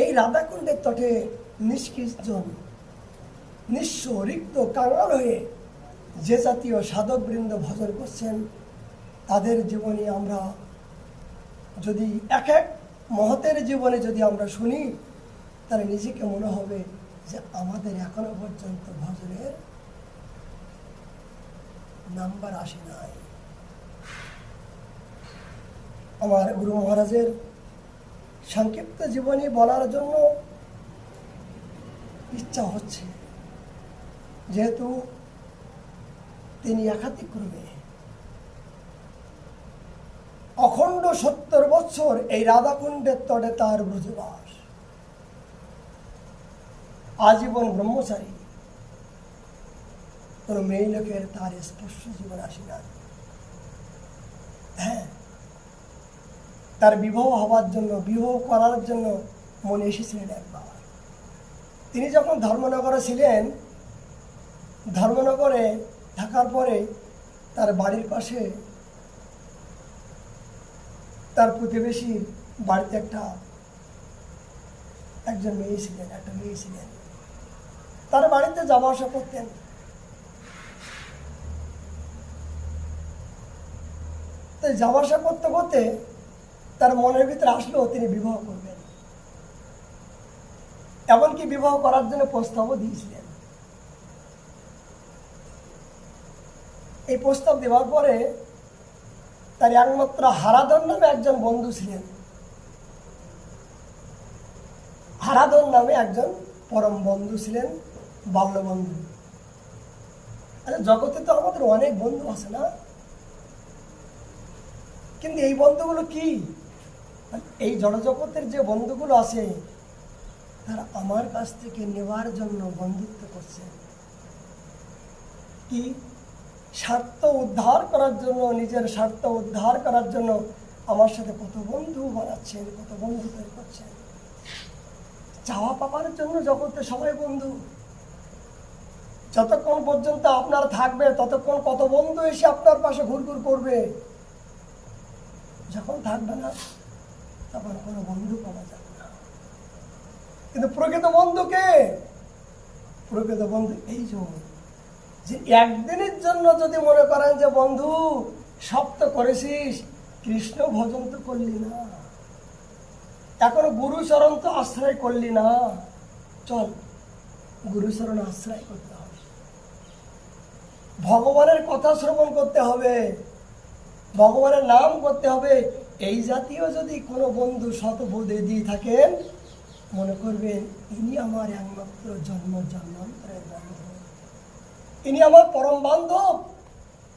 এই রাধাকুণ্ডের তটে নিষ্কৃজন নিঃস্ব রিক্ত কাঙাল হয়ে যে জাতীয় সাধকবৃন্দ ভজন করছেন, তাদের জীবনে আমরা যদি এক এক মহতের জীবনে যদি আমরা শুনি, তাহলে নিজেকে মনে হবে যে আমাদের এখনো পর্যন্ত ভজনের নাম্বার আসে নাই। আমার গুরু মহারাজের সংক্ষিপ্ত জীবনী বলার জন্য ইচ্ছা হচ্ছে, যেহেতু তিনি একাধিক্রমে অখণ্ড 70 বছর এই রাধাকুণ্ডের তটে তার ব্রজবাস, আজীবন ব্রহ্মচারী, কোন মেয়ে লোকের তার স্পর্শ জীবন আসে না। হ্যাঁ, তার বিবাহ হওয়ার জন্য, বিবাহ করার জন্য মনে এসেছিলেন একবার। তিনি যখন ধর্মনগরে ছিলেন, ধর্মনগরে থাকার পরে তার বাড়ির পাশে তার প্রতিবেশীর বাড়িতে একজন মেয়ে ছিলেন, একটা মেয়ে ছিলেন। তার বাড়িতে যাওয়া আসা করতেন। তো যাওয়া আসা করতে করতে তার মনের ভিতরে আসলো তিনি বিবাহ করবেন, এমনকি বিবাহ করার জন্য প্রস্তাবও দিয়েছিলেন। এই প্রস্তাব দেওয়ার পরে তার একমাত্র হারাধন নামে একজন বন্ধু ছিলেন। হারাধন নামে একজন পরম বন্ধু ছিলেন, বাল্যবন্ধু। আচ্ছা, জগতে তো আমাদের অনেক বন্ধু আছে না, কিন্তু এই বন্ধুগুলো কি? এই জড়জগতের যে বন্ধুগুলো আছে, তারা আমার কাছ থেকে নেওয়ার জন্য বন্ধুত্ব করছে। কি? স্বার্থ উদ্ধার করার জন্য, নিজের স্বার্থ উদ্ধার করার জন্য আমার সাথে কত বন্ধু বানাচ্ছেন, কত বন্ধু তৈরি করছেন। চাওয়া পাওয়ার জন্য জগতে সবাই বন্ধু। যতক্ষণ পর্যন্ত আপনার থাকবে, ততক্ষণ কত বন্ধু এসে আপনার পাশে ঘুরঘুর করবে। যখন থাকবে না, তখন কোনো বন্ধু পাওয়া যাবে না। কিন্তু প্রকৃত বন্ধুকে, প্রকৃত বন্ধু এই যে একদিনের জন্য যদি মনে করেন যে বন্ধু সব তো করেছিস, কৃষ্ণ ভজন তো করলি না, এখনো গুরুচরণ তো আশ্রয় করলি না, চল গুরুচরণ আশ্রয় করতে হবে, ভগবানের কথা শ্রবণ করতে হবে, ভগবানের নাম করতে হবে। এই জাতীয় যদি কোনো বন্ধু শতবোধে দিয়ে থাকেন, মনে করবেন ইনি আমার একমাত্র জন্ম জন্মান্তরের বন্ধু, ইনি আমার পরম বান্ধব,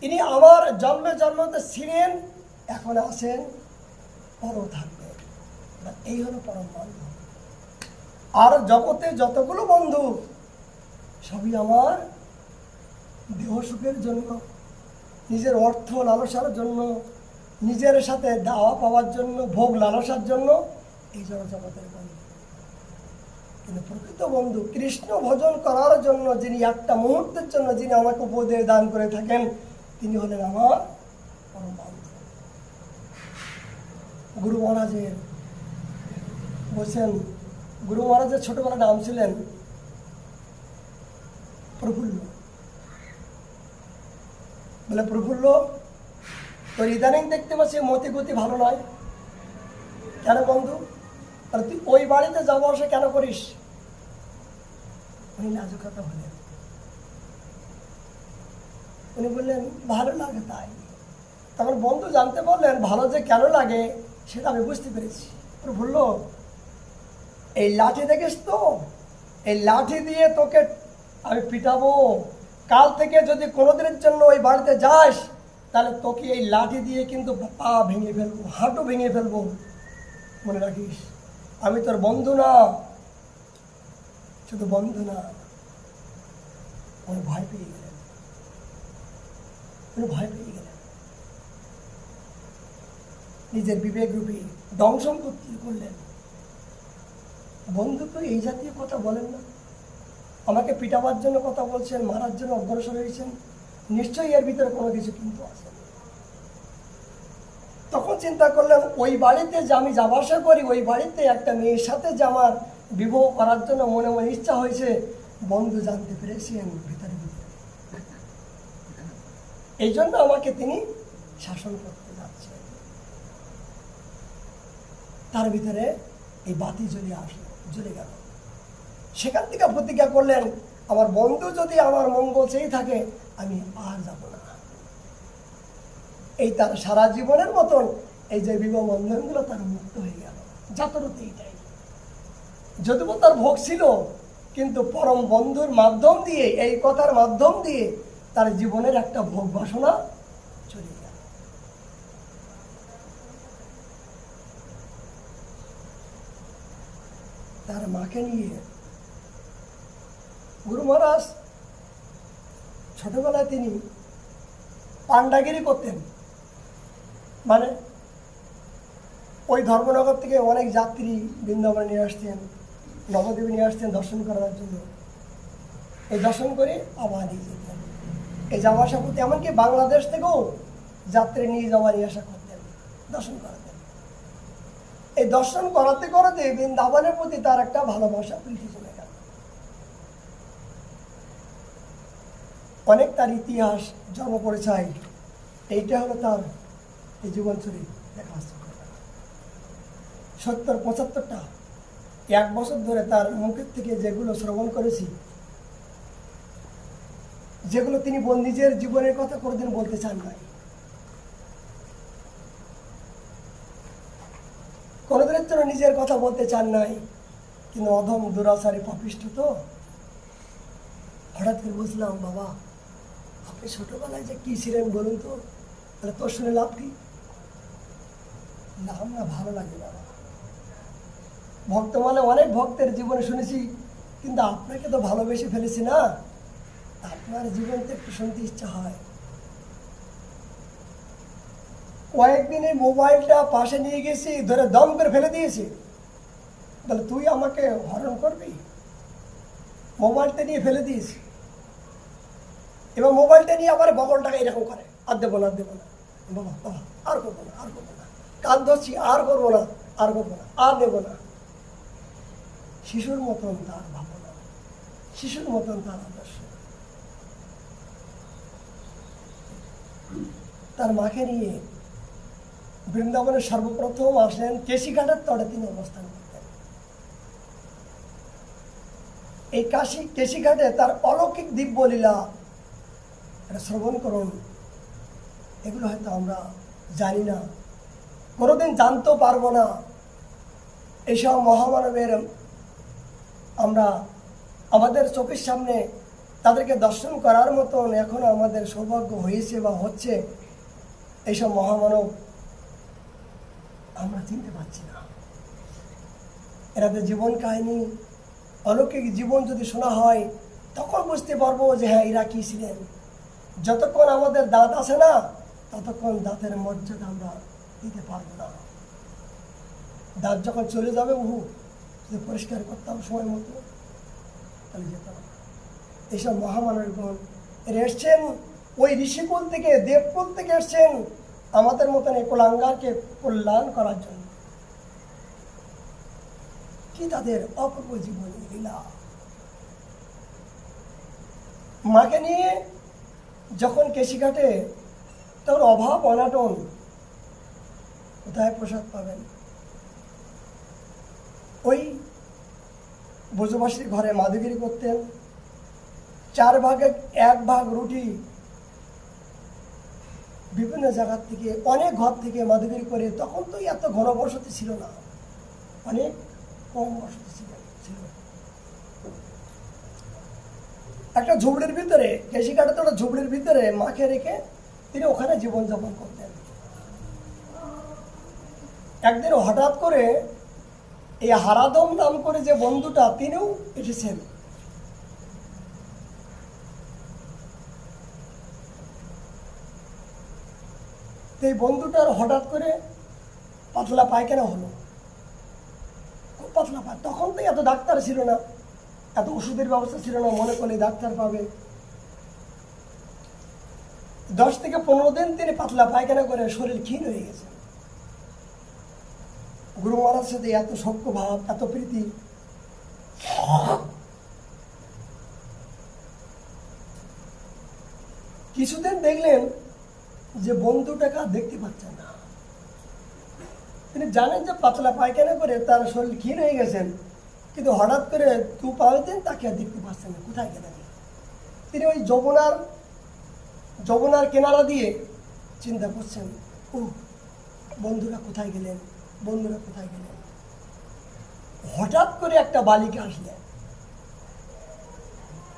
ইনি আমার জন্মে জন্মতে ছিলেন, এখন আছেন, পরও থাকবেন। এই হলো পরম বান্ধব। আর জগতে যতগুলো বন্ধু, সবই আমার দেহ সুখের জন্য, নিজের অর্থ লালসার জন্য, নিজের সাথে দাওয়া পাওয়ার জন্য, ভোগ লালসার জন্য, এই জগতের বন্ধু। কিন্তু প্রকৃত বন্ধু, কৃষ্ণ ভজন করার জন্য, যিনি একটা মুহূর্তের জন্য যিনি আমাকে উপদেশ দান করে থাকেন, তিনি হলেন আমার পরম বন্ধু। গুরু মহারাজের বলছেন, গুরু মহারাজের ছোটবেলা নাম ছিলেন প্রফুল্ল। বলে, প্রফুল্ল, তোর ইদানিং দেখতে পাচ্ছি মতি গতি ভালো নয় কেন বন্ধু? তাহলে তুই ওই বাড়িতে যাবো আসা কেন করিস? উনি নাজুকতা হলেন। উনি বললেন, ভালো লাগে তাই। তখন বন্ধু জানতে পারলেন ভালো যে কেন লাগে সেটা আমি বুঝতে পেরেছি। প্রফুল্ল, এই লাঠি দেখিস তো, এই লাঠি দিয়ে তোকে আমি পিটাবো। কাল থেকে যদি কোনোদিনের জন্য ওই বাড়িতে যাস, তাহলে তোকে এই লাঠি দিয়ে কিন্তু পা ভেঙে ফেলবো, হাঁটু ভেঙে ফেলবো। মনে রাখিস, আমি তোর বন্ধু না, শুধু বন্ধু না। উনি ভয় পেয়ে গেলেন, উনি ভয় পেয়ে গেলেন। নিজের বিবেক রূপী দংশন করলেন। বন্ধু তো এই জাতীয় কথা বলেন না, আমাকে পিটাবার জন্য কথা বলছেন, মারার জন্য অগ্রসর হয়েছেন, নিশ্চয়ই এর ভিতরে কোনো কিছু কিন্তু আছে। তখন চিন্তা করলেন ওই বাড়িতে যে আমি যাওয়া আসা করি, ওই বাড়িতে একটা মেয়ের সাথে যে আমার বিবাহ করার জন্য মনে মনে ইচ্ছা হয়েছে, বন্ধু জানতে পেরেছেন ভিতরে ভিতরে, এই জন্য আমাকে তিনি শাসন করতে যাচ্ছেন। তার ভিতরে এই বাতি জ্বলে গেল। সেখান থেকে প্রতিজ্ঞা করলেন, আমার বন্ধু যদি আমার মঙ্গল চেয়ে থাকে আমি আর যাব না। এই তার সারা জীবনের মতন এই যে বিবাহ বন্ধনগুলো তার মুক্ত হয়ে গেল। যাতরতে এইটাই, যদিও তার ভোগ ছিল, কিন্তু পরম বন্ধুর মাধ্যম দিয়ে, এই কথার মাধ্যম দিয়ে তার জীবনের একটা ভোগ বাসনা চলে গেল। তার মাকে নিয়ে গুরু মহারাজ ছোটবেলায় তিনি পান্ডাগিরি করতেন। মানে ওই ধর্মনগর থেকে অনেক যাত্রী বৃন্দাবনে নিয়ে আসতেন, নবদ্বীপে নিয়ে আসতেন দর্শন করার জন্য। এই দর্শন করে আবার নিয়ে যেতেন। এই যাওয়া আসা করতে, এমনকি বাংলাদেশ থেকেও যাত্রী নিয়ে যাওয়া নিয়ে আসা করতেন, দর্শন করাতেন। এই দর্শন করাতে করাতে বৃন্দাবনের প্রতি তার একটা ভালোবাসা প্রীতি চলে গেল। অনেক তার ইতিহাস, জন্ম পরিচয়, এইটা হলো তার এই জীবন চরিত দেখা আসছে। 70-75টা 1 বছর ধরে তার মুখের থেকে যেগুলো শ্রবণ করেছি, যেগুলো তিনি নিজের জীবনের কথা কোনোদিন বলতে চান নাই, কোনোদিনের জন্য নিজের কথা বলতে চান নাই, কিন্তু অধম দুরাচারী পাপিষ্ঠ তো। হঠাৎ করে বুঝলাম, বাবা আপনি ছোটবেলায় যে কি ছিলেন বলুন তো, তাহলে তোর শুনে লাভ কি? নাম না ভালো লাগে বাবা। ভক্ত মানে অনেক ভক্তের জীবনে শুনেছি, কিন্তু আপনাকে তো ভালোবেসে ফেলেছি না, আপনার জীবন তো একটু শুনতে ইচ্ছা হয়। কয়েকদিন এই মোবাইলটা পাশে নিয়ে গেছি, ধরে দম করে ফেলে দিয়েছি। তাহলে তুই আমাকে হরণ করবি? মোবাইলটা নিয়ে ফেলে দিয়েছি। এবার মোবাইলটা নিয়ে আবার বগলটাকে এরকম করে, আর দেবো না, আর দেবো না বাবা, বাবা আর করবো না, আর করবো না, কান ধরছি, আর করবো না, আর করবো না, আর দেবো না। শিশুর মতন তার ভাবনা, শিশুর মতন তার আদর্শ। তার মাকে নিয়ে বৃন্দাবনের সর্বপ্রথম আসেন কেশিঘাটের তটে তিনি অবস্থান করতেন। এই কেশিঘাটে তার অলৌকিক দিব্যলীলা এটা শ্রবণ করুন। এগুলো হয়তো আমরা জানি না, কোনোদিন জানতেও পারবো না। এইসব মহামানবের আমরা আমাদের চোখের সামনে তাদেরকে দর্শন করার মতন এখন আমাদের সৌভাগ্য হয়েছে বা হচ্ছে। এইসব মহামানব আমরা চিনতে পারছি না। এনাদের জীবন কাহিনী, অলৌকিক জীবন যদি শোনা হয়, তখন বুঝতে পারবো যে হ্যাঁ এরা কি ছিলেন। যতক্ষণ আমাদের দাঁত আছে না, ততক্ষণ দাঁতের মর্যাদা আমরা দিতে পারবো না। দাঁত যখন চলে যাবে, যদি পরিষ্কার করতাম সময় মতো, তাহলে যেতাম। এইসব মহামানবগণ এরা এসছেন ওই ঋষিকুল থেকে, দেবকুল থেকে এসছেন আমাদের মতন এই কুলাঙ্গারকে কল্যাণ করার জন্য। কি তাদের অপূর্ব জীবনী লীলা। মাকে নিয়ে যখন কেশিঘাটে, তখন অভাব অনাটন, কোথায় প্রসাদ পাবেন? ওই ব্রজবাসীর ঘরে মাদুগিরি করতেন। 4 ভাগের 1 ভাগ রুটি বিভিন্ন জায়গার থেকে, অনেক ঘর থেকে মাদুগিরি করে। তখন তো এত ঘনবসতি ছিল না, অনেক কম বসতি ছিল। একটা ঝুপড়ির ভিতরে, কেশিঘাটে তো একটা ঝুপড়ির ভিতরে মাকে রেখে তিনি ওখানে জীবনযাপন করতেন। একদিন হঠাৎ করে এই হারাদম নাম করে যে বন্ধুটা, তিনিও এসেছেন। এই বন্ধুটার হঠাৎ করে পাতলা পায়খানা হলো, খুব পাতলা পায়। তখন তো এত ডাক্তার ছিল না, এত ওষুধের ব্যবস্থা ছিল না, মনে করলে ডাক্তার পাবে। 10 থেকে 15 দিন তিনি পাতলা পায়খানা করে শরীর ক্ষীণ হয়ে গেছে। গুরু মহারাজের সাথে এত সখ্য ভাব, এত প্রীতি। কিছুদিন দেখলেন যে বন্ধুটাকে আর দেখতে পাচ্ছেন না। তিনি জানেন যে পাতলা পায়খানা করে তার শরীর ক্ষীণ হয়ে গেছেন, কিন্তু হঠাৎ করে 2-5 দিন তাকে আর দেখতে পাচ্ছেন না, কোথায় গেলেন। তিনি ওই যমুনার কিনারা দিয়ে চিন্তা করছেন, ও বন্ধুরা কোথায় গেলেন, বন্ধুরা কোথায় গেলেন। হঠাৎ করে একটা বালিকা আসলেন,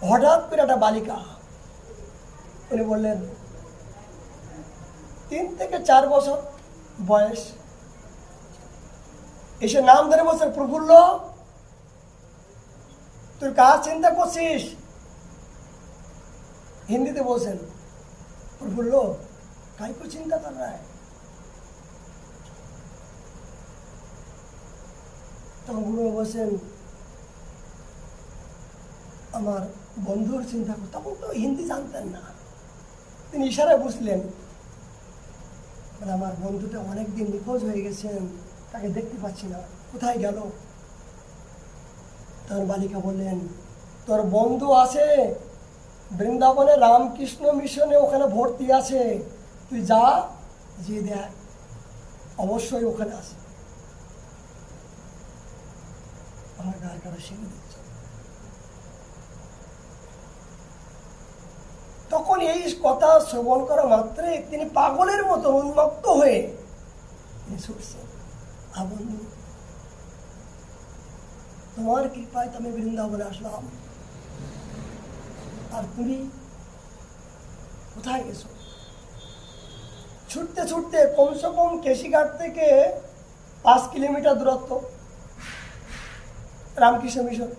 হঠাৎ করে একটা বালিকা। উনি বললেন 3 থেকে 4 বছর বয়স। এসে নাম ধরে বলছেন, প্রফুল্ল তুই কাজ চিন্তা করছিস। হিন্দিতে বলছেন, প্রফুল্ল কাই কো চিন্তা কর রা হ্যায়। তখন গুরু বলছেন, আমার বন্ধুর চিন্তা কর। তখন তো হিন্দি জানতেন না, তিনি ইশারায় বুঝলেন, আমার বন্ধুটা অনেকদিন নিখোঁজ হয়ে গেছেন, তাকে দেখতে পাচ্ছি না, কোথায় গেল। তার বালিকা বললেন, তোর বন্ধু আছে বৃন্দাবনে রামকৃষ্ণ মিশনে, ওখানে ভর্তি আছে, তুই যা, যে দেখ অবশ্যই ওখানে আছে। আমার গায়ে কারা শিখে দিচ্ছে। তখন এই কথা শ্রবণ করা মাত্রে তিনি পাগলের মতো উন্মত্ত হয়ে ছুটছেন, বন্ধু তোমার কৃপায় তো আমি বৃন্দাবনে আসলাম, আর তুমি কোথায় গেছো। ছুটতে ছুটতে কমসে কম কেশিঘাট থেকে 5 কিলোমিটার দূরত্ব রামকৃষ্ণ মিশন।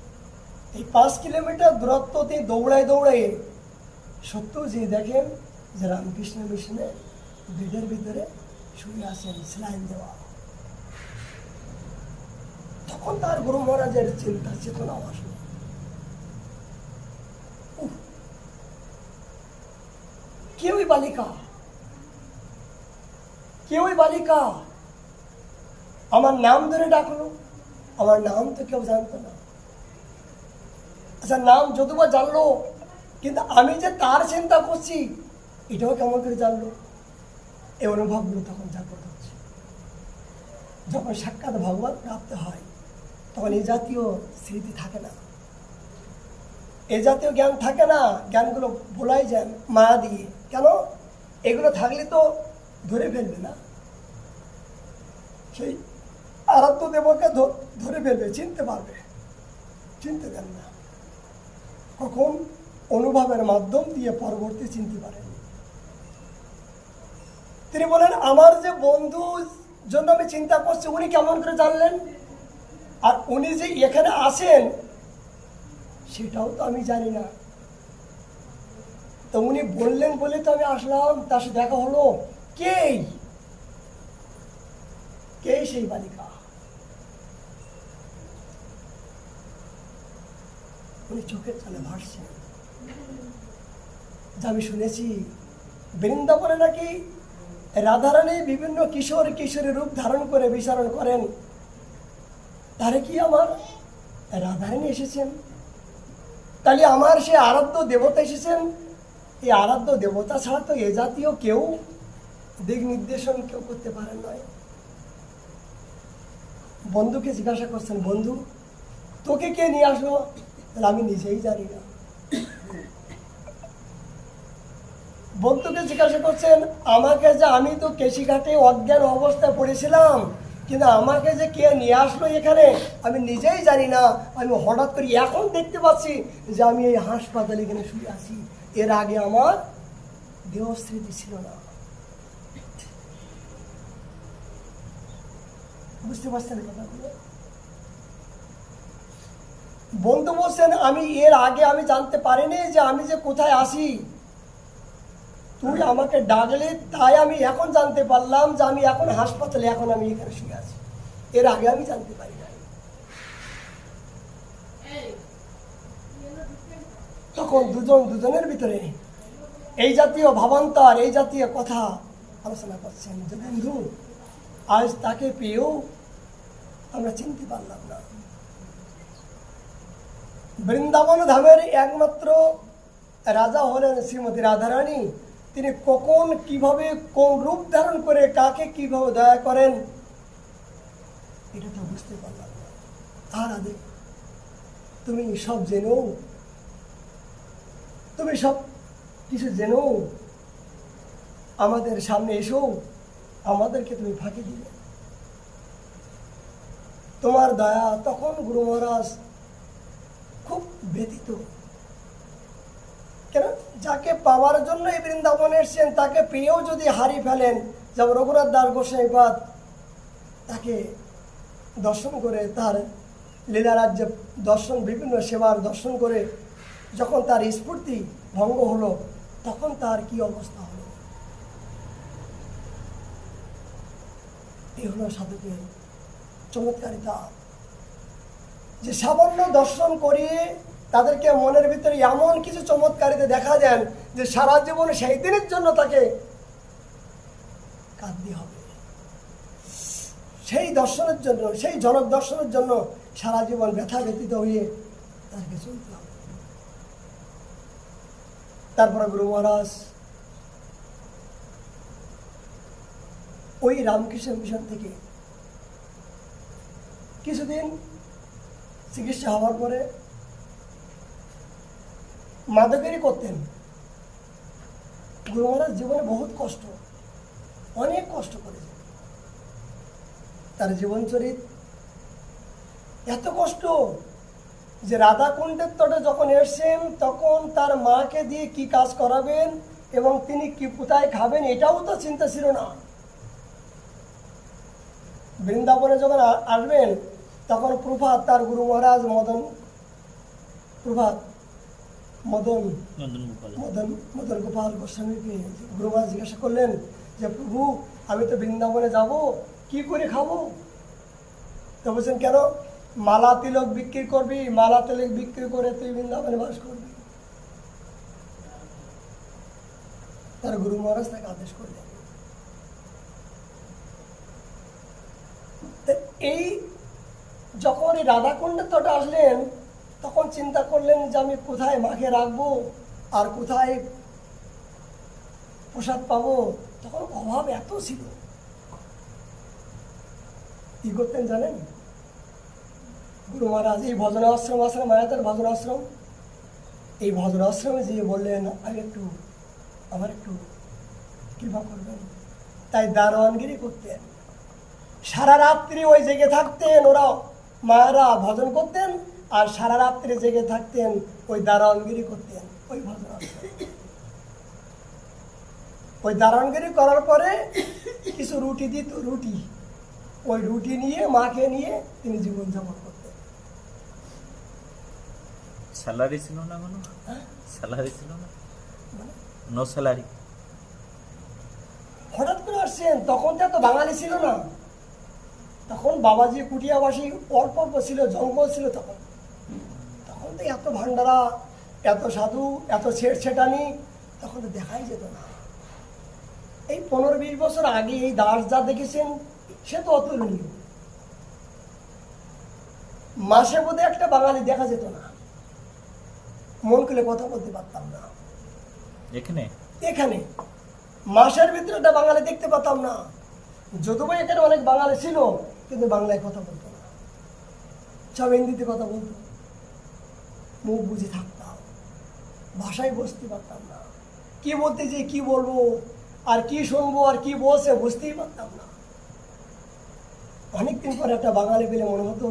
এই 5 কিলোমিটার দূরত্ব তিনি দৌড়ায় সত্যি যে দেখেন যে রামকৃষ্ণ মিশনে বেডের ভিতরে শুয়ে আছেন, স্যালাইন দেওয়া। তখন তার গুরু মহারাজের চিন্তা চেতনা আসলো, কে ওই বালিকা, কে ওই বালিকা আমার নাম ধরে ডাকলো। আমার নাম তো কেউ জানতো না। আচ্ছা নাম যদিও জানলো, কিন্তু আমি যে তার চিন্তা করছি এটাও কেমন করে জানলো। এই অনুভবগুলো তখন জাগ্রত হচ্ছে। যখন সাক্ষাৎ ভগবান প্রাপ্ত হয় তখন এই জাতীয় স্মৃতি থাকে না, এই জাতীয় জ্ঞান থাকে না। জ্ঞানগুলো ভোলাই যান মায়া দিয়ে। কেন? এগুলো থাকলে তো ধরে ফেলবে না, সেই আরাধ্য দেবকে ধরে ফেলবে, চিনতে পারবে, চিনতে দেন না। কখন? অনুভবের মাধ্যম দিয়ে পরবর্তী চিনতে পারেন। তিনি বলেন, আমার যে বন্ধুর জন্য আমি চিন্তা করছি উনি কেমন করে জানলেন, আর উনি যে এখানে আসেন সেটাও তো আমি জানি না। তো উনি বললেন বলে তো আমি আসলাম, তার সাথে দেখা হলো। কে সেই বালিকা? উনি চোখের জলে ভাসছেন। যা আমি শুনেছি বৃন্দাবনে নাকি রাধারানী বিভিন্ন কিশোরী রূপ ধারণ করে বিচরণ করেন। তারে কি আমার রাধারানী এসেছেন? তাহলে আমার সে আরাধ্য দেবতা এসেছেন। এই আরাধ্য দেবতা ছাড়া তো এ জাতীয় কেউ দিক নির্দেশন কেউ করতে পারেন নয়। বন্ধুকে জিজ্ঞাসা করছেন, বন্ধু তোকে কে নিয়ে আসলো? তাহলে আমি নিজেই জানি না। বন্ধুকে জিজ্ঞাসা করছেন, আমাকে যে, আমি তো কেশিঘাটে অজ্ঞান অবস্থায় পড়েছিলাম, কিন্তু আমাকে যে কে নিয়ে আসলো এখানে আমি নিজেই জানি না। আমি হঠাৎ করে এখন দেখতে পাচ্ছি যে আমি এই হাসপাতালে এখানে শুয়ে আছি। এর আগে আমার দেহ স্মৃতি ছিল না। বুঝতে পারছেন কথাগুলো? বন্ধু বলছেন, আমি এর আগে আমি জানতে পারিনি যে আমি যে কোথায় আসি। তুই আমাকে ডাকলে তাই আমি এখন জানতে পারলাম যে আমি এখন হাসপাতালে, এখন আমি এখানে শুয়ে আছি। এর আগে আমি জানতে পারি না। তখন দুজনের ভিতরে এই জাতীয় ভাবান্তর, এই জাতীয় কথা আলোচনা করছেন যে বন্ধু আজ তাকে পেয়েও আমরা চিনতে পারলাম না। বৃন্দাবন ধামের একমাত্র রাজা হলেন শ্রীমতী রাধারানী। তিনি কখন কিভাবে কোন রূপ ধারণ করে কাকে কিভাবে দয়া করেন এটা তো বুঝতে পারলাম না। আর আদে তুমি সব জেনো, তুমি সব কিছু জেনো, আমাদের সামনে এসো, আমাদেরকে তুমি ফাঁকি দিলে। তোমার দয়া। তখন গুরু মহারাজ খুব ব্যথিত। কেন, যাকে পাওয়ার জন্য এই বৃন্দাবনে এসছেন তাকে পেয়েও যদি হারিয়ে ফেলেন, যেমন রঘুনাথ দাস গোস্বামীপাদ তাকে দর্শন করে, তার লীলারাজ্য দর্শন, বিভিন্ন সেবার দর্শন করে যখন তার স্ফূর্তি ভঙ্গ হলো, তখন তার কি অবস্থা হলো। এই হলো সাধকের চমৎকারিতা, যে সামান্য দর্শন করিয়ে তাদেরকে মনের ভিতরে এমন কিছু চমৎকারিতা দেখা দেন যে সারা জীবনে সেই দিনের জন্য তাকে কাঁদতে হবে। সেই দর্শনের জন্য, সেই জনক দর্শনের জন্য সারা জীবন ব্যথা ব্যতীত হয়ে তাকে চলতে হবে। তারপরে গুরু মহারাজ ওই রামকৃষ্ণ মিশন থেকে কিছুদিন চিকিৎসা হওয়ার পরে মাদকেরই করতেন। গুরু মহারাজ জীবনে বহুত কষ্ট, অনেক কষ্ট করেছে। তার জীবনচরিত এত কষ্ট যে রাধাকুণ্ডের তটে যখন এসছেন তখন তার মাকে দিয়ে কি কাজ করাবেন এবং তিনি কি কোথায় খাবেন এটাও তো চিন্তা ছিল না। বৃন্দাবনে যখন আসবেন তখন প্রভাত, তার গুরু মহারাজ মদন গোপাল গোস্বামীকে গুরু মহারাজ জিজ্ঞাসা করলেন যে প্রভু, আমি তো বৃন্দাবনে যাব, কি করে খাবো? তো বলছেন, কেন? মালা তিলক বিক্রি করবি, মালা তিলক বিক্রি করে তুই বৃন্দাবনে বাস করবি। তার গুরু মহারাজ তাকে আদেশ করলেন। এই যখন এই রাধাকুণ্ডের তটে আসলেন তখন চিন্তা করলেন যে আমি কোথায় মাকে রাখবো আর কোথায় প্রসাদ পাবো। তখন অভাব এত ছিল। কি করতেন জানেন? গুরু মহারাজ এই ভজনাশ্রম আছে না, মায়াতের ভজনাশ্রম, এই ভজনাশ্রমে যেয়ে বললেন আমার একটু কৃপা করবেন। তাই দারোয়ানগিরি করতেন। সারা রাত্রি ওই জেগে থাকতেন, ওরা মায়েরা ভজন করতেন আর সারা রাত্রি জেগে থাকতেন, ওই দারোয়ানগিরি করতেন ওই ভজনাশ্রমে। ওই দারোয়ানগিরি করার পরে কিছু রুটি দিত, ওই রুটি নিয়ে মাকে নিয়ে তিনি জীবনযাপন করতেন। স্যালারি ছিল না কোনো? স্যালারি ছিল না, নো স্যালারি। হঠাৎ করে আসছেন, তখন তো এত বাঙালি ছিল না। তখন বাবাজি কুটিয়াবাসী অল্প অল্প ছিল, জঙ্গল ছিল। তখন তো এত ভান্ডারা, এত সাধু, এত ছেটানি তখন তো দেখাই যেত না। এই 15-20 বছর আগে এই দাস যা দেখেছেন সে তো অতুলনীয়। মাসে বোধে একটা বাঙালি দেখা যেত না, মন খুলে কথা বলতে পারতাম না। এখানে মাসের ভিতরে একটা বাঙালি দেখতে পাতাম না। যদিও এখানে অনেক বাঙালি ছিল কিন্তু বাংলায় কথা বলতো না, সব হিন্দিতে কথা বলতো। মুখ বুঝে থাকতাম, ভাষায় বসতে পারতাম না। কি বলতে যে কি বলবো আর কি শুনবো আর কি বলছে বুঝতেই পারতাম না। অনেকদিন পরে একটা বাঙালি পেলে মনে হতো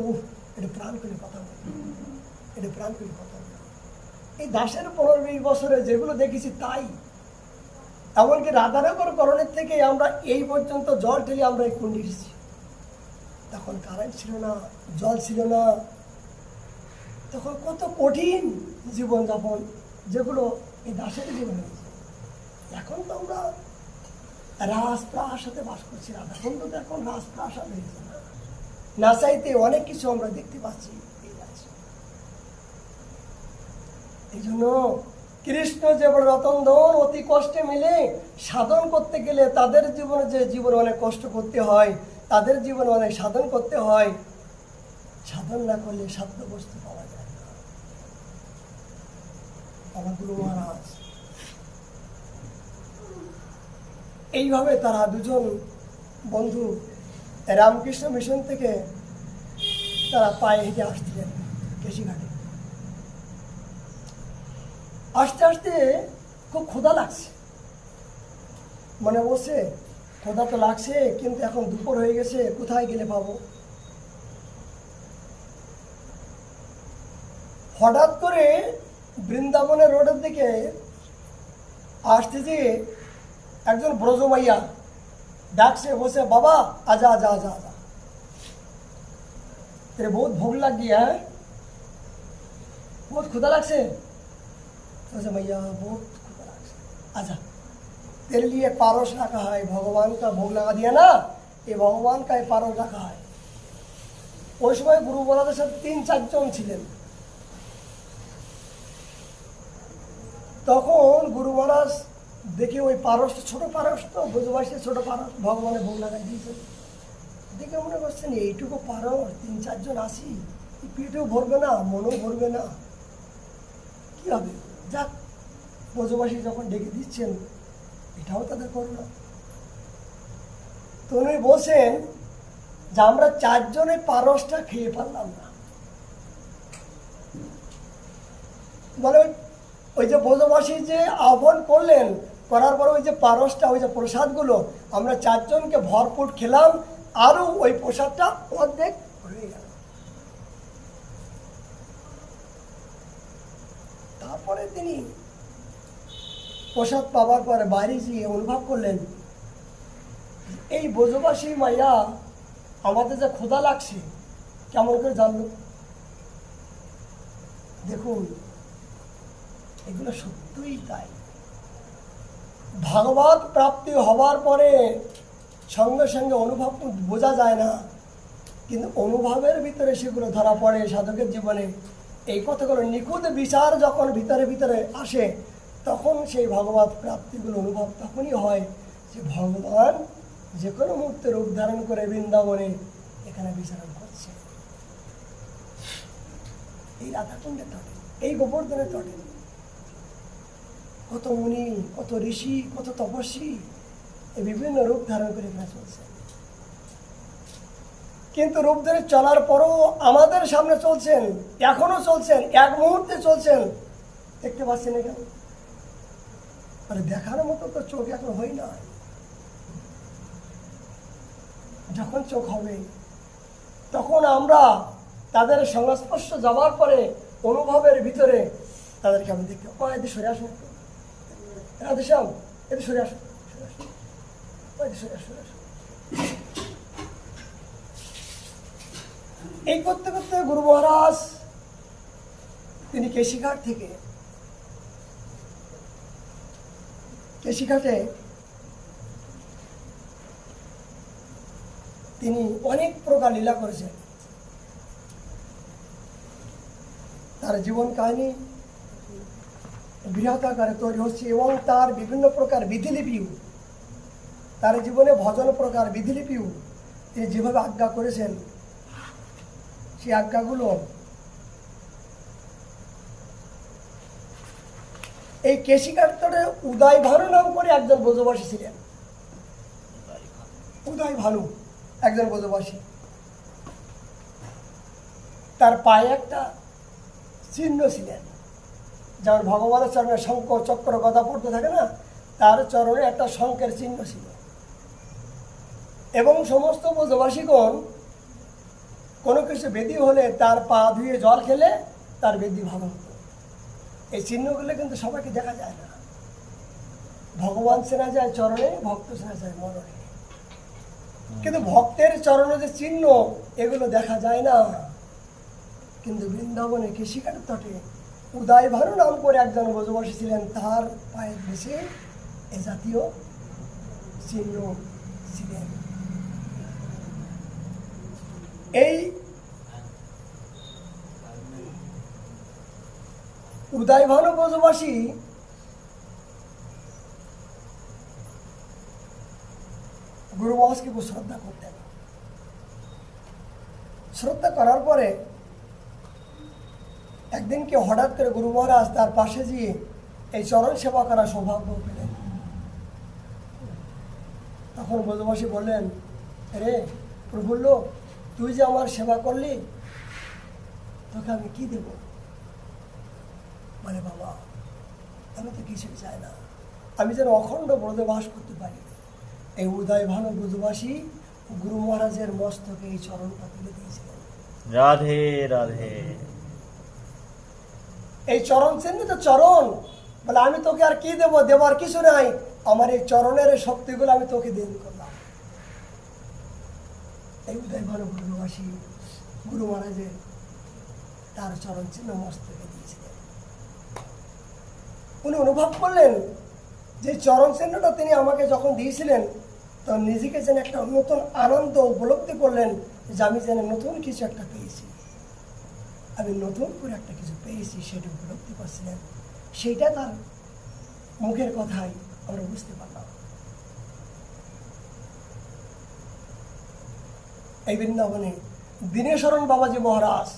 এটা প্রাণ করে কথা বলতো, এটা প্রাণ করে কথা বলতো। এই দাসের 15-20 বছরে যেগুলো দেখেছি তাই। এমনকি রাধানগর করণের থেকে আমরা এই পর্যন্ত জল ঠেলে আমরা এই কুণ্ডে এসেছি। তখন কারেন্ট ছিল না, জল ছিল না, তখন কত কঠিন জীবনযাপন যেগুলো এই দাসের জীবনে হয়েছে। এখন তো আমরা রাজপ্রাসাদে বাস করছি। রাধাকুণ্ড তো এখন রাজপ্রাসাদ হয়েছে না চাইতে অনেক কিছু আমরা দেখতে পাচ্ছি। এই জন্য কৃষ্ণ যে বড় রতন ধন, অতি কষ্টে মিলে সাধন করতে গেলে তাদের জীবনে যে জীবনে অনেক কষ্ট করতে হয়, তাদের জীবনে অনেক সাধন করতে হয়, সাধন না করলে সাধ্য বস্তু পাওয়া যায় না। আমার গুরু মহারাজ এইভাবে তারা দুজন বন্ধু রামকৃষ্ণ মিশন থেকে তারা পায়ে হেঁটে আসছিলেন কেশিঘাটে। আস্তে আস্তে খুব ক্ষুধা লাগছে, মনে বসে ক্ষুধা তো লাগছে, কিন্তু এখন দুপুর হয়ে গেছে, কোথায় গেলে পাবো। হঠাৎ করে বৃন্দাবনের রোডের দিকে আসতে যে একজন ব্রজমাইয়া ডাকছে, বসে, বাবা আজা আজা আজা আজা, तेरे बहुत भूख लग गया है, बहुत खुदा লাগছে। तो मैया बहुत खुदा লাগছে, आजा तेरे लिए पारस रखा है, भगवान का भोग लगा दिया ना, ये भगवान का ये पारस रखा है। ওই সময় গুরু মহারাজের সাথে ৩-৪ জন ছিলেন। তখন গুরু মহারাজ দেখে ওই পারস, ছোট পারস তো ব্রজবাসী, ছোট পারস ভগবানের ভোগ লাগাই দিয়েছেন। দেখে মনে করছেন এইটুকু পারস ৩-৪ জন আসি, পেটেও ভরবে না, মনও ভরবে না, কি হবে, যাক ব্রজবাসী যখন ডেকে দিচ্ছেন এটাও তাদের করুণা। তো উনি বলছেন যে আমরা ৪ জনের পারসটা খেয়ে পারলাম না। মানে ওই যে ব্রজবাসী যে আহ্বান করলেন, করার পরে ওই যে পারসটা, ওই যে প্রসাদগুলো আমরা ৪ জনকে ভরপুর খেলাম, আরও ওই প্রসাদটা অর্ধেক হয়ে গেল। তারপরে তিনি প্রসাদ পাওয়ার পরে বাইরে গিয়ে অনুভব করলেন এই ব্রজবাসী মাইয়া আমাদের যে ক্ষুধা লাগছে কেমন করে জানলো। দেখুন এগুলো সত্যই তাই, ভাগবত প্রাপ্তি হবার পরে সঙ্গে সঙ্গে অনুভব বোঝা যায় না, কিন্তু অনুভবের ভিতরে সেগুলো ধরা পড়ে সাধকের জীবনে। এই কথাগুলো নিখুঁত বিচার যখন ভিতরে ভিতরে আসে, তখন সেই ভগবত প্রাপ্তিগুলো অনুভব তখনই হয় যে ভগবান যে কোনো মুহূর্তে রূপ ধারণ করে বৃন্দাবনে এখানে বিচরণ করছে, এই রাধাকুণ্ডের তটে, এই গোবর্ধনের তটে। কত মুনি, কত ঋষি, কত তপস্বী এই বিভিন্ন রূপ ধারণ করে এখানে চলছে। কিন্তু রূপ ধরে চলার পরও আমাদের সামনে চলছেন, এখনো চলছেন, এক মুহূর্তে চলছেন, দেখতে পাচ্ছেন না কেন? আরে দেখার মতো তো চোখ এখন হয় না। যখন চোখ হবে তখন আমরা তাদের সংস্পর্শ যাওয়ার পরে অনুভবের ভিতরে তাদেরকে আমি দেখতে, এদের সরে আসুন, রাধেশ্যাম এদের সরে আসুন, এই করতে করতে গুরু মহারাজ তিনি কেশিঘাটে তিনি অনেক প্রকার লীলা করেছেন। তার জীবন কাহিনী বৃহৎ আকারে তৈরি হচ্ছে এবং তার বিভিন্ন প্রকার বিধিলিপিও, তার জীবনে ভজন প্রকার বিধিলিপিও তিনি যেভাবে আজ্ঞা করেছেন, সেই আজ্ঞাগুলো এই কেশিঘাটে উদয় ভানু নাম করে একজন ব্রজবাসী ছিলেন। উদয় ভানু একজন ব্রজবাসী, তার পায়ে একটা চিহ্ন ছিলেন, যেমন ভগবানের চরণে শঙ্খ চক্র গদা পড়তে থাকে না, তার চরণে একটা শঙ্খের চিহ্ন ছিল। এবং সমস্ত ব্রজবাসীগণ কোনো কিছু ব্যাধি হলে তার পা ধুয়ে জল খেলে তার ব্যাধি ভালো হতো। এই চিহ্নগুলো কিন্তু সবাইকে দেখা যায় না, ভগবান চেনা যায় চরণে, ভক্ত চেনা যায় মরণে, কিন্তু ভক্তের চরণে যে চিহ্ন এগুলো দেখা যায় না। কিন্তু বৃন্দাবনে কেশিঘাটের তটে উদয় ভানু নাম করে একজন ব্রজবাসী ছিলেন, তার পায়ের দেশে এ জাতীয় চিহ্ন ছিলেন। এই উদয় ভানু ব্রজবাসী গুরু মহারাজকে খুব শ্রদ্ধা করতেন। শ্রদ্ধা করার পরে একদিনকে হঠাৎ করে গুরু মহারাজ তার পাশে গিয়ে এই চরণ সেবা করার সৌভাগ্য পেলেন। তখন ব্রজবাসী বললেন, রে প্রফুল্ল, তুই যে আমার সেবা করলি, তোকে আমি কি দেব? বলে, বাবা আমি তো কিছুই চাই না, আমি যেন অখণ্ড ব্রজে বাস করতে পারি। এই উদয় ভানু ব্রজবাসী গুরু মহারাজের মস্তকে এই চরণটা তুলে দিয়েছিলেন। রাধে রাধে। এই চরণ চিহ্নিত চরণ, বলে আমি তোকে আর কি দেবো, দেবার কিছু নাই, আমার এই চরণের এই শক্তিগুলো আমি তোকে দান করলাম। এই উদয় ভানু ব্রজবাসী গুরু মহারাজের তার চরণ চিহ্ন মস্তকে দিয়েছিলেন। উনি অনুভব করলেন যে চরণ চিহ্নটা তিনি আমাকে যখন দিয়েছিলেন, তখন নিজেকে যেন একটা নতুন আনন্দ উপলব্ধি করলেন যে আমি যেন নতুন কিছু একটা পেয়েছি, আমি নতুন করে একটা কিছু পেয়েছি, সেটা উপলব্ধি করছিলেন। সেইটা তার মুখের কথাই আমরা বুঝতে পারলাম। এই বৃন্দাবনে দীনেশরণ বাবাজি মহারাজ,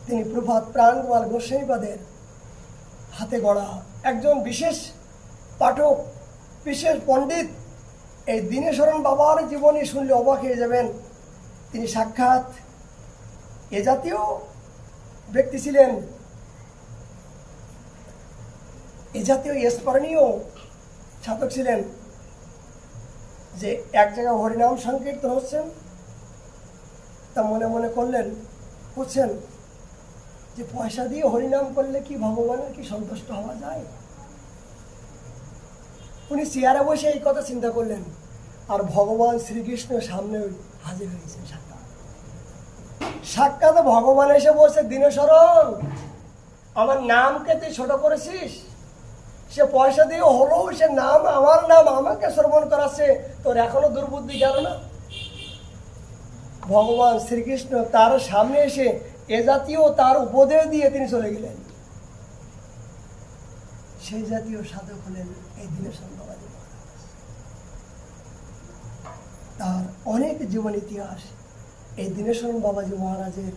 তিনি প্রভাত প্রাণগোপাল গোস্বামীপাদের হাতে গড়া একজন বিশেষ পাঠক, বিশেষ পণ্ডিত। এই দীনেশরণ বাবার জীবনী শুনলে অবাক হয়ে যাবেন। তিনি সাক্ষাৎ এ জাতীয় ব্যক্তি ছিলেন, এ জাতীয় স্মরণীয় সাধক ছিলেন যে এক জায়গায় হরিনাম সংকীর্তন হচ্ছেন, তা মনে মনে করছেন যে পয়সা দিয়ে হরিনাম করলে কি ভগবানের কি সন্তুষ্ট হওয়া যায়? উনি চেয়ারে বসে এই কথা চিন্তা করলেন, আর ভগবান শ্রীকৃষ্ণ সামনে হাজির হয়েছেন। সাক্ষাৎ ভগবান এসে বলছে, দীনেশরণ, আমার নামকে তুই ছোট করেছিস, সে পয়সা দিয়ে হলেও সে নাম, আমার নাম আমাকে শ্রবণ করাচ্ছে, তোর এখনো দুর্বুদ্ধি গেল না? ভগবান শ্রীকৃষ্ণ তার সামনে এসে এ জাতীয় তার উপদেশ দিয়ে তিনি চলে গেলেন। সেই জাতীয় সাধক হলেন এই দীনেশরণ বাবাজি মহারাজ। তার অনেক জীবন ইতিহাস এই দীনেশরণ বাবাজি মহারাজের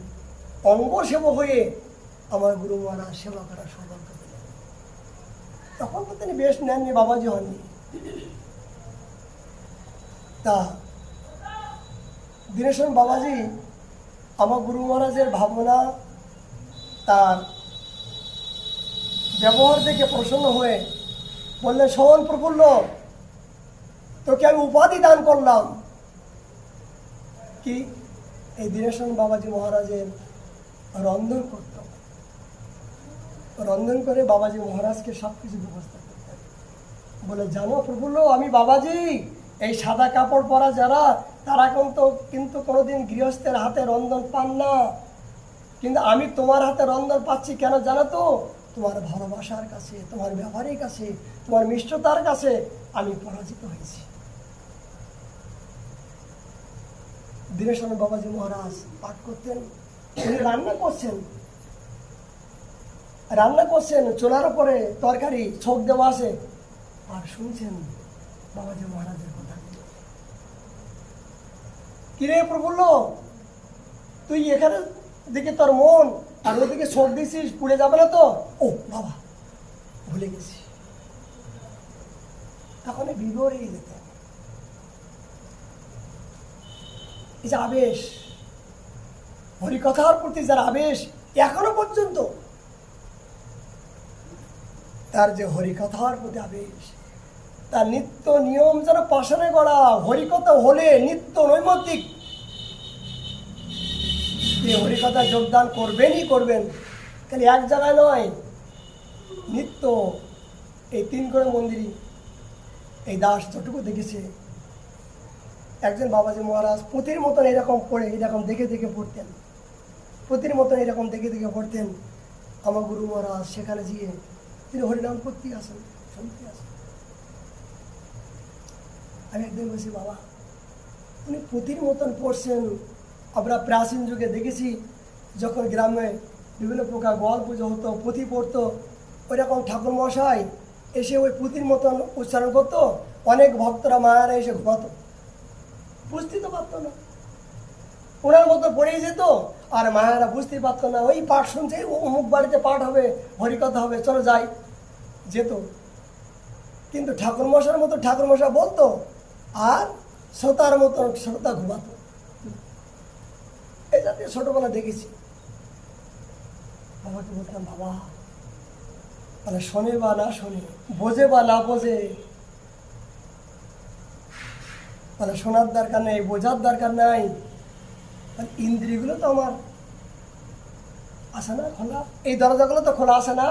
অঙ্গ সেবক হয়ে আমার গুরু মহারাজ সেবা করার সৌভাগ্য পেলেন। তখন তো তিনি বেশ নেননি, বাবাজি হননি। তা দীনেশরণ বাবাজি আমার গুরু মহারাজের ভাবনা, তার ব্যবহার দেখে প্রসন্ন হয়ে বললেন, শোন প্রফুল্ল, তোকে আমি উপাধি দান করলাম। কি? এই দীনেশরণ বাবাজি মহারাজের রন্ধন করত, রন্ধন করে বাবাজি মহারাজকে সব কিছু ব্যবস্থা করতেন। বলে, জানো প্রফুল্ল, আমি বাবাজি এই সাদা কাপড় পরা যারা, তারা কিন্তু কোনোদিন গৃহস্থের হাতে রন্ধন পান না, কিন্তু আমি তোমার হাতে রন্ধন পাচ্ছি। কেন জানো তো? তোমার ভালোবাসার কাছে, তোমার ব্যবহারের কাছে, তোমার মিষ্টতার কাছে আমি পরাজিত হয়েছি। দীনেশরণ বাবাজি মহারাজ পাঠ করতেন, উনি রান্না করছেন, চুলার উপরে তরকারি ছোক দেওয়া আছে, আর শুনছেন বাবাজি মহারাজের কথা। কিরে প্রফুল্ল, তুই এখানে দিকে তোর মন, আর ওদিকে ছোক দিছিস, পুড়ে যাবে না তো? ও বাবা, ভুলে গেছি। তখন বিবরেই যেতেন। এই যে আবেশ, হরিকথার প্রতি যার আবেশ এখনো পর্যন্ত, তার যে হরিকথার প্রতি আবেশ, তার নিত্য নিয়ম যেন পাশানে গড়া, হরিকথা হলে নিত্য নৈমিত্তিক হরিকথা যোগদান করবেন। খালি এক জায়গায় নয়, নিত্য এই 3 করে মন্দিরই এই দাস যতটুকু দেখেছে, একজন বাবাজি মহারাজ পুঁথির মতন এরকম পড়ে, এরকম দেখে দেখে পড়তেন, পুঁথির মতন এরকম দেখে দেখে পড়তেন। আমার গুরু মহারাজ সেখানে গিয়ে তিনি হরিনাম করতে আসেন, শুনতে আসেন। আমি একদিন বলছি, বাবা উনি পুঁথির মতন পড়ছেন। আমরা প্রাচীন যুগে দেখেছি, যখন গ্রামে বিভিন্ন প্রকার গোয়াল পুজো হতো, পুঁথি পড়তো, ওইরকম ঠাকুর মশাই এসে ওই পুঁথির মতন উচ্চারণ করতো, অনেক ভক্তরা মায়েরা এসে ঘুমাতো, বুঝতে তো পারতো না। ওনার মতো পড়েই যেত, আর মায়েরা বুঝতেই পারতো না, ওই পাঠ শুনছে, অমুক বাড়িতে পাঠ হবে, হরিকথা হবে, চলো যাই, যেত। কিন্তু ঠাকুরমশার মতো ঠাকুরমশা বলতো, আর শ্রোতার মতো শ্রোতা ঘুমাতো। এই জাতীয় ছোটবেলা দেখেছি। বাবাকে বলতাম, বাবা মানে শোনে বা না শোনে, বোঝে বা না বোঝে, মানে শোনার দরকার নেই, বোঝার দরকার নাই, ইন্দ্রিয়গুলো তো আমার আসে না খোলা, এই দরজাগুলো তো খোলা আসে না।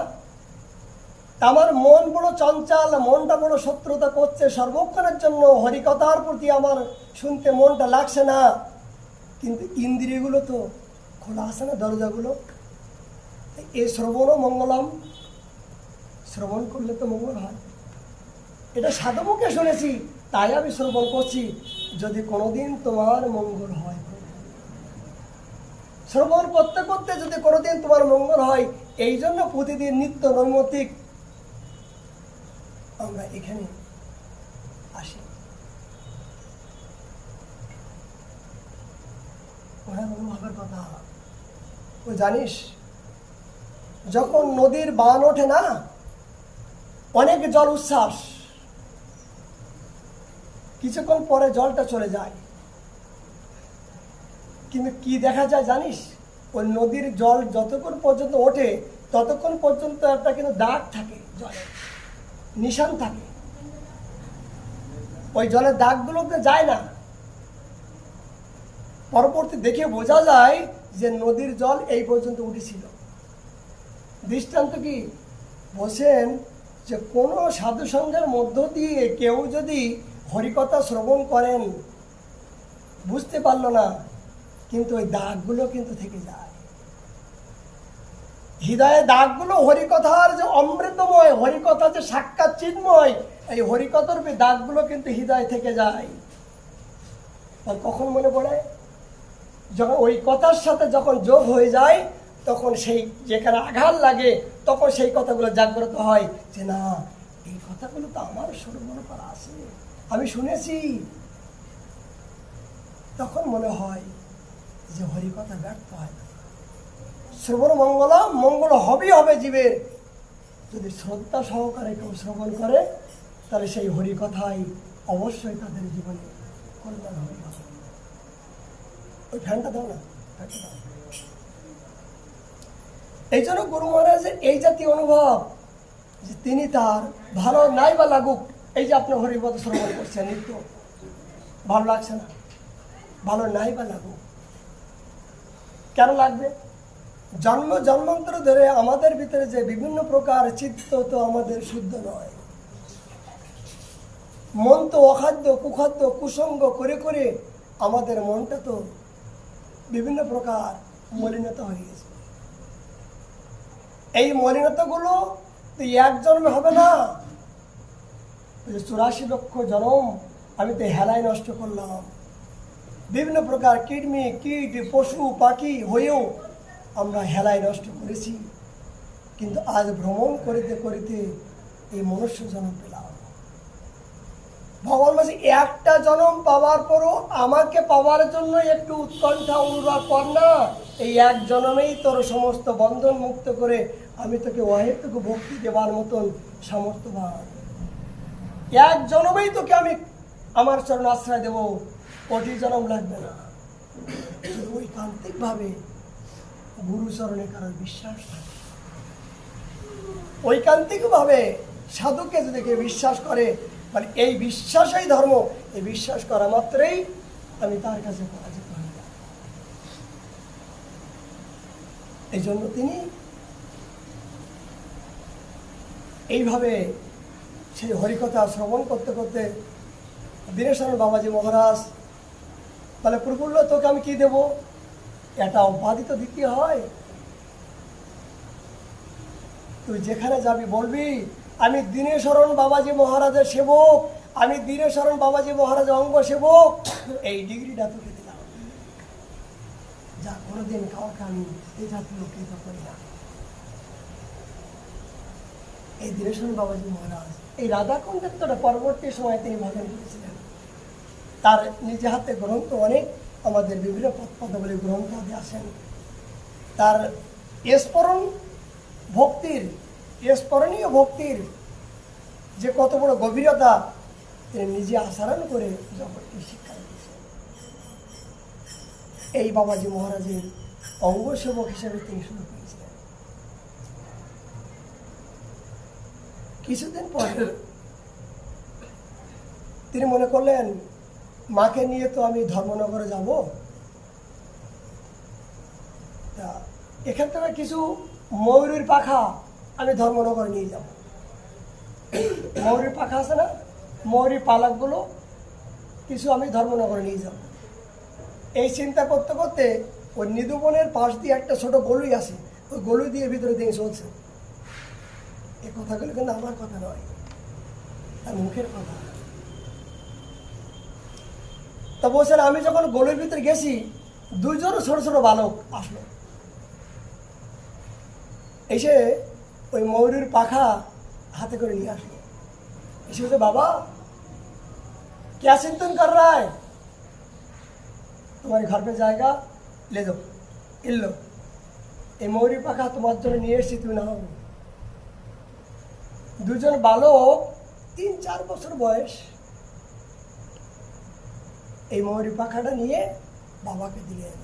আমার মন বড় চঞ্চল, মনটা বড় শত্রুতা করছে সর্বক্ষণের জন্য, হরিকথার প্রতি আমার শুনতে মনটা লাগছে না, কিন্তু ইন্দ্রিয়গুলো তো খোলা আসে না, দরজাগুলো। এই শ্রবণও মঙ্গলম, শ্রবণ করলে তো মঙ্গল হয়, এটা সাধুমুখে শুনেছি, তাই আমি শ্রবণ করছি। যদি কোনোদিন তোমার মঙ্গল হয়, শ্রবণ করতে করতে যদি কোনোদিন তোমার মঙ্গল হয়, এই জন্য প্রতিদিন নিত্য নৈমিত্তিক আমরা এখানে আসি। অনুভবের কথা, ও জানিস, যখন নদীর বান ওঠে না, অনেক জল উচ্ছ্বাস, কিছুক্ষণ পরে জলটা চলে যায়, কিন্তু কি দেখা যায় জানিস, ওই নদীর জল যতক্ষণ পর্যন্ত ওঠে ততক্ষণ পর্যন্ত একটা কিন্তু দাগ থাকে, জলের নিশান থাকে, ওই জলের দাগগুলোতে যায় না। পরবর্তী দেখে বোঝা যায় যে নদীর জল এই পর্যন্ত উঠেছিল। দৃষ্টান্ত কি বলছেন, যে কোনো সাধুসঙ্গের মধ্য দিয়ে কেউ যদি হরিকথা শ্রবণ করেন, বুঝতে পারলো না, কিন্তু ওই দাগগুলো কিন্তু থেকে যায়। হৃদয়ে দাগগুলো হরিকথার যে অমৃতময়, হরিকথা যে সাক্ষাৎ চিন্ময়, এই হরিকথার দাগগুলো কিন্তু হৃদয় থেকে যায়। আর কখন মনে পড়ে, যখন ওই কথার সাথে যখন যোগ হয়ে যায়, তখন সেই যেখানে আঘাত লাগে, তখন সেই কথাগুলো জাগ্রত হয়, যে না, এই কথাগুলো তো আমার শ্রবণ করা আছে, আমি শুনেছি। তখন মনে হয় যে হরিকথা ব্যর্থ হয় না। শ্রবণ মঙ্গলম, মঙ্গল হবেই হবে জীবের, যদি শ্রদ্ধা সহকারে কেউ শ্রবণ করে, তাহলে সেই হরিকথাই অবশ্যই তাদের জীবনে কল্যাণ হবে। ওই ফ্যানটা দাও না, ফ্যানটা দাও। এই জন্য গুরু মহারাজের এই জাতীয় অনুভব, যে তিনি তার ভালো নাই বা লাগুক, এই যে আপনি হরিপদ শ্রবণ করছেন নিত্য, ভালো লাগছে না, ভালো নাই বা লাগুক, কেন লাগবে? জন্ম জন্মান্তর ধরে আমাদের ভিতরে যে বিভিন্ন প্রকার চিত্ত তো আমাদের শুদ্ধ নয়, মন তো অখাদ্য কুখাদ্য কুসঙ্গ করে করে আমাদের মনটা তো বিভিন্ন প্রকার মলিনতা হয়ে গেছে। এই মলিনতাগুলো তো এক জন্মে হবে না, 84 লক্ষ জন্ম আমি তো হেলায় নষ্ট করলাম, বিভিন্ন প্রকার কীটমি কীট পশু পাখি হয়েও আমরা হেলায় নষ্ট করেছি। কিন্তু আজ ভ্রমণ করিতে করিতে এই মনুষ্য জন্ম পেলাম। ভগবান বলছে, একটা জন্ম পাওয়ার পরও আমাকে পাওয়ার জন্য একটু উৎকণ্ঠা অনুরাগ কর না, এই এক জন্মেই তোর সমস্ত বন্ধন মুক্ত করে আমি তোকে অহেতুক ভক্তি দেবার মতন সামর্থ্যবান। এক জন্মেই তোকে আমি আমার চরণ আশ্রয় দেব, কোটি জন্ম লাগবে না। ঐকান্তিক ভাবে গুরুচরণে কারোর বিশ্বাস থাকে, ঐকান্তিক ভাবে সাধুকে যদি কেউ বিশ্বাস করে, মানে এই বিশ্বাসই ধর্ম, এই বিশ্বাস করা মাত্রই আমি তার কাছে পরাজিত হয়ে যাব। এই জন্য তিনি এইভাবে সেই হরিকথা শ্রবণ করতে করতে দীনেশানন্দ বাবাজি মহারাজ বলে, প্রফুল্ল তোকে আমি কি দেব? এটা উপাধি তো দিতে হয়, তুই যেখানে যাবি বলবি আমি দীনেশরণ বাবাজি মহারাজের সেবক, আমি দীনেশরণ বাবাজি মহারাজের অঙ্গ সেবক, এই ডিগ্রিটা তোকে দিলাম। যা কোনোদিন কাউকে আমি এই জাতীয় কৃত করি না। এই দীনেশরণ বাবাজি মহারাজ এই রাধাকুণ্ডের পরবর্তী সময় তিনি ভজন করেছিলেন, তার নিজে হাতে গ্রন্থ অনেক আমাদের বিভিন্ন পদাবলী গ্রন্থ দিয়ে আসেন। তার স্মরণীয় ভক্তির যে কত বড় গভীরতা তিনি নিজে আচরণ করে জগৎকে শিক্ষা দিয়েছেন। এই বাবাজি মহারাজের অঙ্গসেবক হিসেবে তিনি শুরু করেছিলেন। কিছুদিন পরে তিনি মনে করলেন, মাকে নিয়ে তো আমি ধর্মনগরে যাব, তা এখান থেকে কিছু ময়ূরের পাখা আমি ধর্মনগরে নিয়ে যাব। ময়ূরের পাখা আছে না, ময়ূরের পালকগুলো কিছু আমি ধর্মনগরে নিয়ে যাব। এই চিন্তা করতে করতে ওই নিধুবনের পাশ দিয়ে একটা ছোট গলুই আছে, ওই গলুই দিয়ে ভিতরে দিয়ে চলছে। এই কথাগুলো কিন্তু আমার কথা নয়, তার মুখের কথা। তা বলছেন, আমি যখন গলুর ভিতরে গেছি, দুইজন ছোট ছোট বালক আসলো, এসে ওই ময়ূরের পাখা হাতে করে নিয়ে আসলো। এসে বলছে, বাবা क्या चिंतन कर रहा है, तुम्हारे घर पे जाएगा, ले जाओ, इल्लो এই ময়ূরী পাখা তোমার জন্য নিয়ে এসেছি, তুমি নাও। দুজন বালক 3-4 বছর বয়স এই ময়ূরী পাখাটা নিয়ে বাবাকে দিলেন।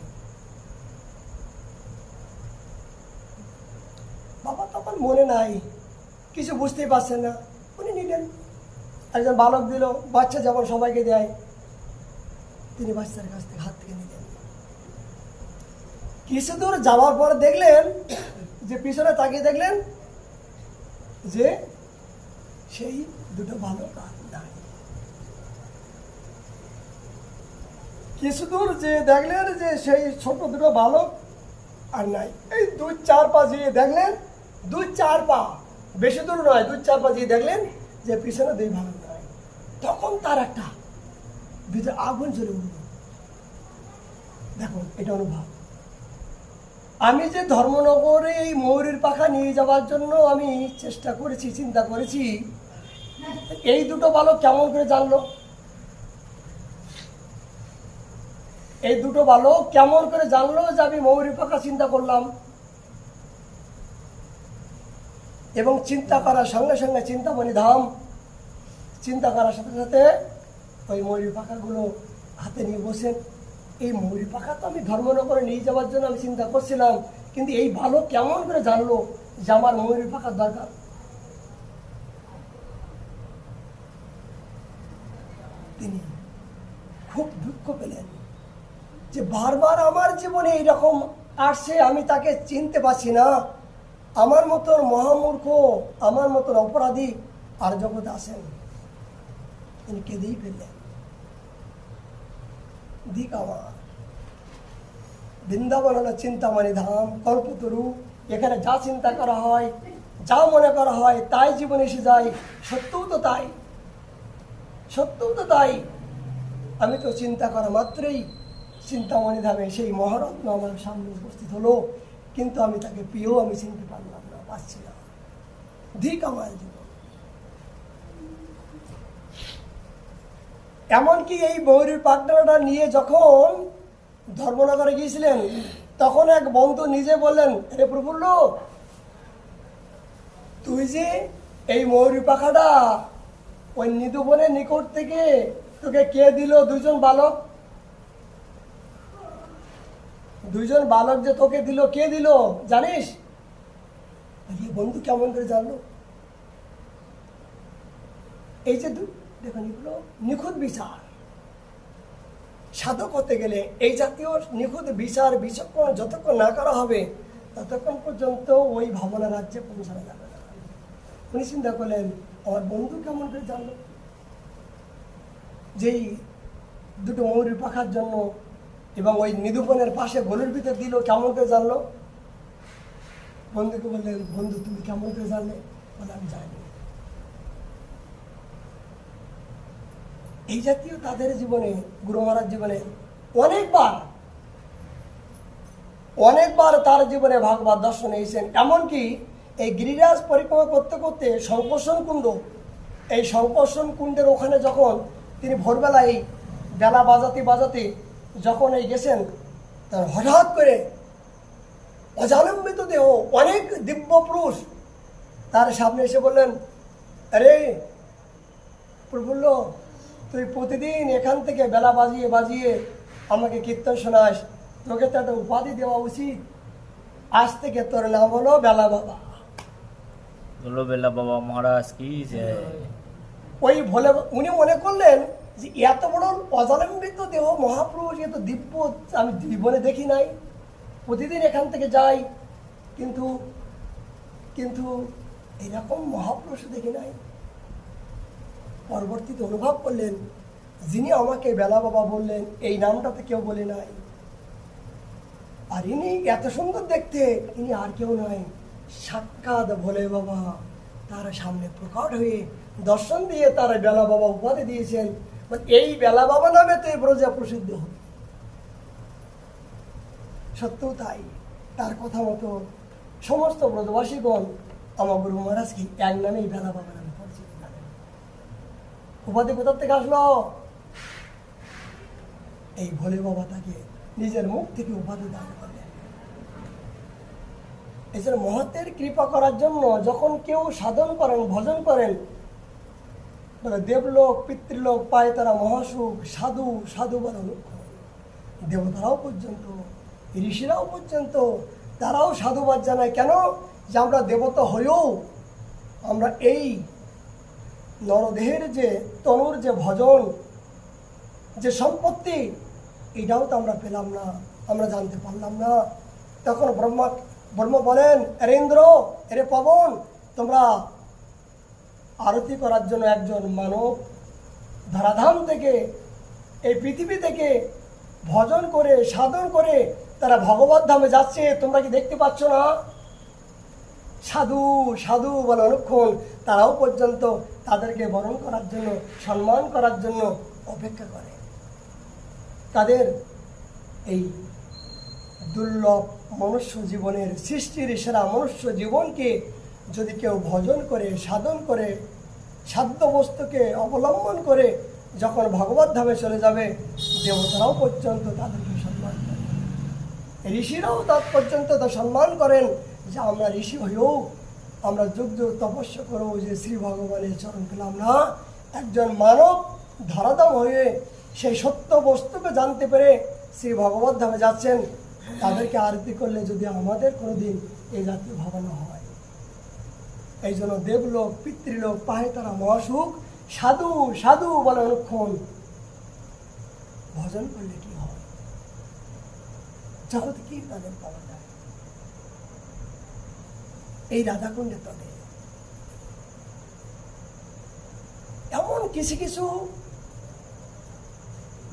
বাবা তখন মনে নাই, কিছু বুঝতেই পারছেন না, উনি নিলেন। একজন বালক দিল, বাচ্চা যেমন সবাইকে দেয়, তিনি বাচ্চার কাছ থেকে হাত থেকে নিলেন। কিছু দূর যাওয়ার পরে দেখলেন যে পিছনে তাকিয়ে দেখলেন যে সেই দুটো বালক আর নাই। কিছু দূর যে দেখলেন যে সেই ছোট দুটো বালক আর নাই। এই 2-4 পা যেয়ে দেখলেন, 2-4 পা, বেশি দূর নয়, 2-4 পা যেয়ে দেখলেন যে পিছনে 2 বালক নাই। তখন তার একটা ভিতরে আগুন জ্বলে উঠল। দেখুন, এটা অনুভব। আমি যে ধর্মনগরে এই ময়ূরের পাখা নিয়ে যাওয়ার জন্য আমি চেষ্টা করেছি, চিন্তা করেছি, এই দুটো বালক কেমন করে জানলো? এই দুটো বালক কেমন করে জানলো যে আমি ময়ূরের পাখা চিন্তা করলাম? এবং চিন্তা করার সঙ্গে সঙ্গে চিন্তামণি ধাম, চিন্তা করার সাথে সাথে ওই ময়ূরের পাখাগুলো হাতে নিয়ে বসেন। এই ময়ূরী পাখা তো আমি ধর্মনগরে নিয়ে যাওয়ার জন্য আমি চিন্তা করছিলাম, কিন্তু এই বালক কেমন করে জানলো যে আমার ময়ূরী পাখার দরকার? তিনি খুব দুঃখ পেলেন যে বারবার আমার জীবনে এইরকম আসছে, আমি তাকে চিনতে পারছি না। আমার মতন মহামূর্খ, আমার মতন অপরাধী আর জগতে আসেন। তিনি কেঁদেই ফেললেন। দিক আমার বৃন্দাবন হলো চিন্তামণি ধাম, কল্পতরু। এখানে যা চিন্তা করা হয়, যা মনে করা হয়, তাই জীবনে এসে যায়। সত্যও তো তাই, সত্যও তো তাই। আমি তো চিন্তা করা মাত্রই চিন্তামণি ধামে সেই মহারত্ন আমার সামনে উপস্থিত হলো, কিন্তু আমি তাকে পেয়েও আমি চিনতে পারলাম না, পারছি না। দিক আমার জীবন। এমনকি এই ময়ূরীর পাখনাটা নিয়ে যখন ধর্মনগরে গিয়েছিলেন, তখন এক বন্ধু নিজে বললেন, রে প্রফুল্ল, তুই যে এই ময়ূরী পাখাটা ওই নিধুবনের নিকট থেকে তোকে কে দিল? 2জন বালক। 2জন বালক যে তোকে দিল, কে দিল জানিস? বন্ধু কেমন করে জানলো? এই যে দেখুন, এগুলো নিখুঁত বিচার। সাধক হতে গেলে এই জাতীয় নিখুঁত বিচার বিচক্ষণ যতক্ষণ না করা হবে, ততক্ষণ পর্যন্ত ওই ভাবনা রাজ্যে পৌঁছানো যাবে না। উনি চিন্তা করলেন, আমার বন্ধু কেমন করে জানলো যেই দুটো ময়ূরী পাখার জন্য এবং ওই নিধুবনের পাশে গলির ভিতর দিল, কেমন করে জানলো? বন্ধুকে বললেন, বন্ধু তুমি কেমন করে জানলে? বলে, আমি জানি। এই জাতীয় তাদের জীবনে, গুরু মহারাজ জীবনে অনেকবার তার জীবনে ভাগবত দর্শন এসেছেন। এমনকি এই গিরিরাজ পরিক্রমা করতে করতে সংকর্ষণ কুণ্ড, এই সংকর্ষণ কুণ্ডের ওখানে যখন তিনি ভোরবেলায় বেলা বাজাতে বাজাতে যখন এই গেছেন, তার হঠাৎ করে অজালম্বিত দেহ অনেক দিব্য পুরুষ তার সামনে এসে বললেন, আরে প্রফুল্ল, তুই প্রতিদিন এখান থেকে বেলা বাজিয়ে বাজিয়ে আমাকে কীর্তন শোনাস, তোকে তো একটা উপাধি দেওয়া উচিত। আজ থেকে তোর নাম হলো বেলা বাবা। বলো বেলা বাবা মহারাজ কি জয়। ওই ভোলে উনি মনে করলেন যে এত বড় অজালম্বিত দেহ মহাপুরুষ, এত দিব্য আমি জীবনে দেখি নাই, প্রতিদিন এখান থেকে যাই, কিন্তু কিন্তু এরকম মহাপুরুষ দেখি নাই। পরবর্তীতে অনুভব করলেন, যিনি আমাকে বেলা বাবা বললেন এই নামটা তো কেউ বলে নাই, আর ইনি এত সুন্দর দেখতে, ইনি আর কেউ নয়, সাক্ষাৎ ভোলে বাবা। তার সামনে প্রকট হয়ে দর্শন দিয়ে তারা বেলা বাবা উপাধি দিয়েছেন। এই বেলা বাবা নামে তো এই ব্রজে প্রসিদ্ধ হবে। সত্যও তাই, তার কথা মতো সমস্ত ব্রজবাসীগণ আমার গুরু মহারাজকে এক নামেই বেলা বাবা নামে পরিচিত জানেন। উপাধি কোথার থেকে আসলো? এই ভোলে বাবা তাকে নিজের মুখ থেকে উপাধি দান করলেন। এছাড়া মহত্বের কৃপা করার জন্য যখন কেউ সাধন করেন, ভজন করেন, দেবলোক পিতৃলোক পায় তারা মহাসুখ। সাধু সাধু বলে দেবতারাও পর্যন্ত, ঋষিরাও পর্যন্ত তারাও সাধুবাদ জানায়। কেন? যে আমরা দেবতা হয়েও আমরা এই নরদেহের যে তনুর যে ভজন যে সম্পত্তি, এটাও তো আমরা পেলাম না, আমরা জানতে পারলাম না। তখন ব্রহ্ম বলেন, আরে ইন্দ্র, এরে পবন, তোমরা আরতি করার জন্য একজন মানব ধরাধাম থেকে, এই পৃথিবী থেকে ভজন করে সাধন করে তারা ভগবত ধামে যাচ্ছে, তোমরা কি দেখতে পাচ্ছ না? সাধু সাধু বলে অনুক্ষণ তারাও পর্যন্ত তাদেরকে বরণ করার জন্য, সম্মান করার জন্য অপেক্ষা করে। তাদের এই দুর্লভ মনুষ্য জীবনের সৃষ্টির সেরা মনুষ্য জীবনকে যদি কেউ ভজন করে, সাধন করে, সাধ্য বস্তুকে অবলম্বন করে যখন ভগবত ধামে চলে যাবে, দেবতারাও পর্যন্ত তাদেরকে সম্মান করে, ঋষিরাও তার পর্যন্ত তা সম্মান করেন। যে আমরা ঋষি হয়েও আমরা যুগ যুগ তপস্যা করবো, যে শ্রী ভগবানের চরণ পেলাম না। একজন মানব ধরাধাম হয়ে সেই সত্য বস্তুকে জানতে পেরে শ্রী ভগবত ধামে যাচ্ছেন, তাদেরকে আরতি করলে যদি আমাদের কোনোদিন এই জাতীয় ভাবনা হয়, এই জন্য দেবলোক পিতৃলোক পাহে তারা মহাসুখ। সাধু সাধু বলে অনুক্ষণ ভজন করলে কি হয়, জগতে কি তাদের পাওয়া যায়। এই রাধাকুণ্ডে তবে এমন কিছু কিছু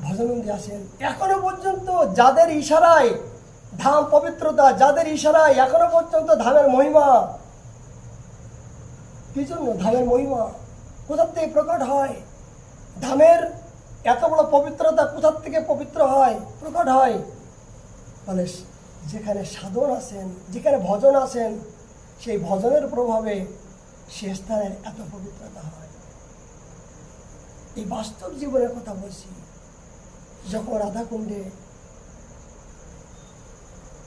ভজনন্দী আছেন এখনো পর্যন্ত, যাদের ইশারায় ধাম পবিত্রতা, যাদের ইশারায় এখনো পর্যন্ত ধামের মহিমা। কি জন্য ধামের মহিমা কোথার থেকে প্রকট হয়? ধামের এত বড় পবিত্রতা কোথার থেকে পবিত্র হয়, প্রকট হয়? মানে যেখানে সাধন আছেন, যেখানে ভজন আছেন, সেই ভজনের প্রভাবে সে স্থানের এত পবিত্রতা হয়। এই বাস্তব জীবনের কথা বলছি। যখন রাধাকুণ্ডে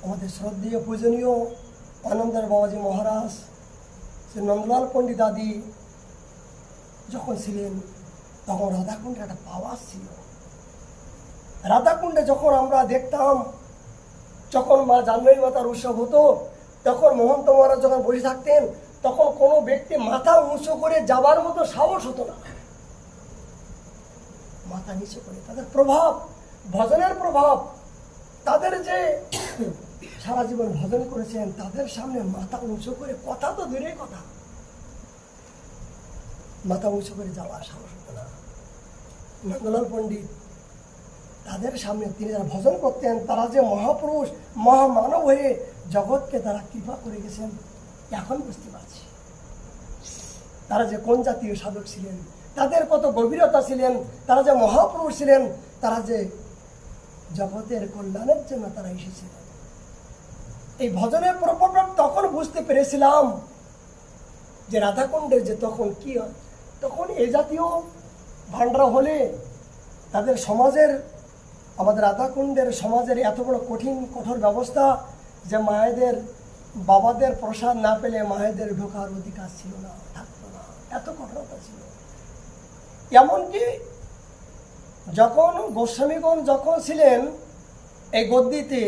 আমাদের শ্রদ্ধেয় পূজনীয় আনন্দের বাবাজি মহারাজ, সে নন্দলাল পণ্ডিত আদি যখন ছিলেন, তখন রাধাকুণ্ডে একটা পাওয়ার ছিল। রাধাকুণ্ডে যখন আমরা দেখতাম, যখন মা জাহ্নবী মাতার উৎসব হতো, তখন মহন্ত মহারাজ যখন বসে থাকতেন, তখন কোনো ব্যক্তি মাথা উঁচু করে যাবার মতো সাহস হতো না। মাথা নিচু করে, তাদের প্রভাব, ভজনের প্রভাব, তাদের যে সারা জীবন ভজন করেছেন, তাদের সামনে মাথা উঁচু করে কথা তো দূরের কথা, মাথা উঁচু করে যাওয়ার সাহস হতো না। নন্দলাল পণ্ডিত, তাদের সামনে তিনি যারা ভজন করতেন, তারা যে মহাপুরুষ মহামানব হয়ে জগৎকে তারা কৃপা করে গেছেন, এখন বুঝতে পারছি তারা যে কোন জাতীয় সাধক ছিলেন, তাদের কত গভীরতা ছিলেন, তারা যে মহাপুরুষ ছিলেন, তারা যে জগতের কল্যাণের জন্য তারা এসেছিলেন। এই ভজনের প্রভাব তখন বুঝতে পেরেছিলাম যে রাধাকুণ্ডের যে তখন কি হয়, তখন এই জাতীয় ভান্ডার হলে তাদের সমাজের আমাদের রাধাকুণ্ডের সমাজের এত বড় কঠিন কঠোর ব্যবস্থা যে মায়েদের বাবাদের প্রসাদ না পেলে মায়েদের ঢোকার অধিকার ছিল না, থাকতো না, এত কঠোরতা ছিল। এমনকি যখন গোস্বামীগণ যখন ছিলেন এই গদ্দিতে,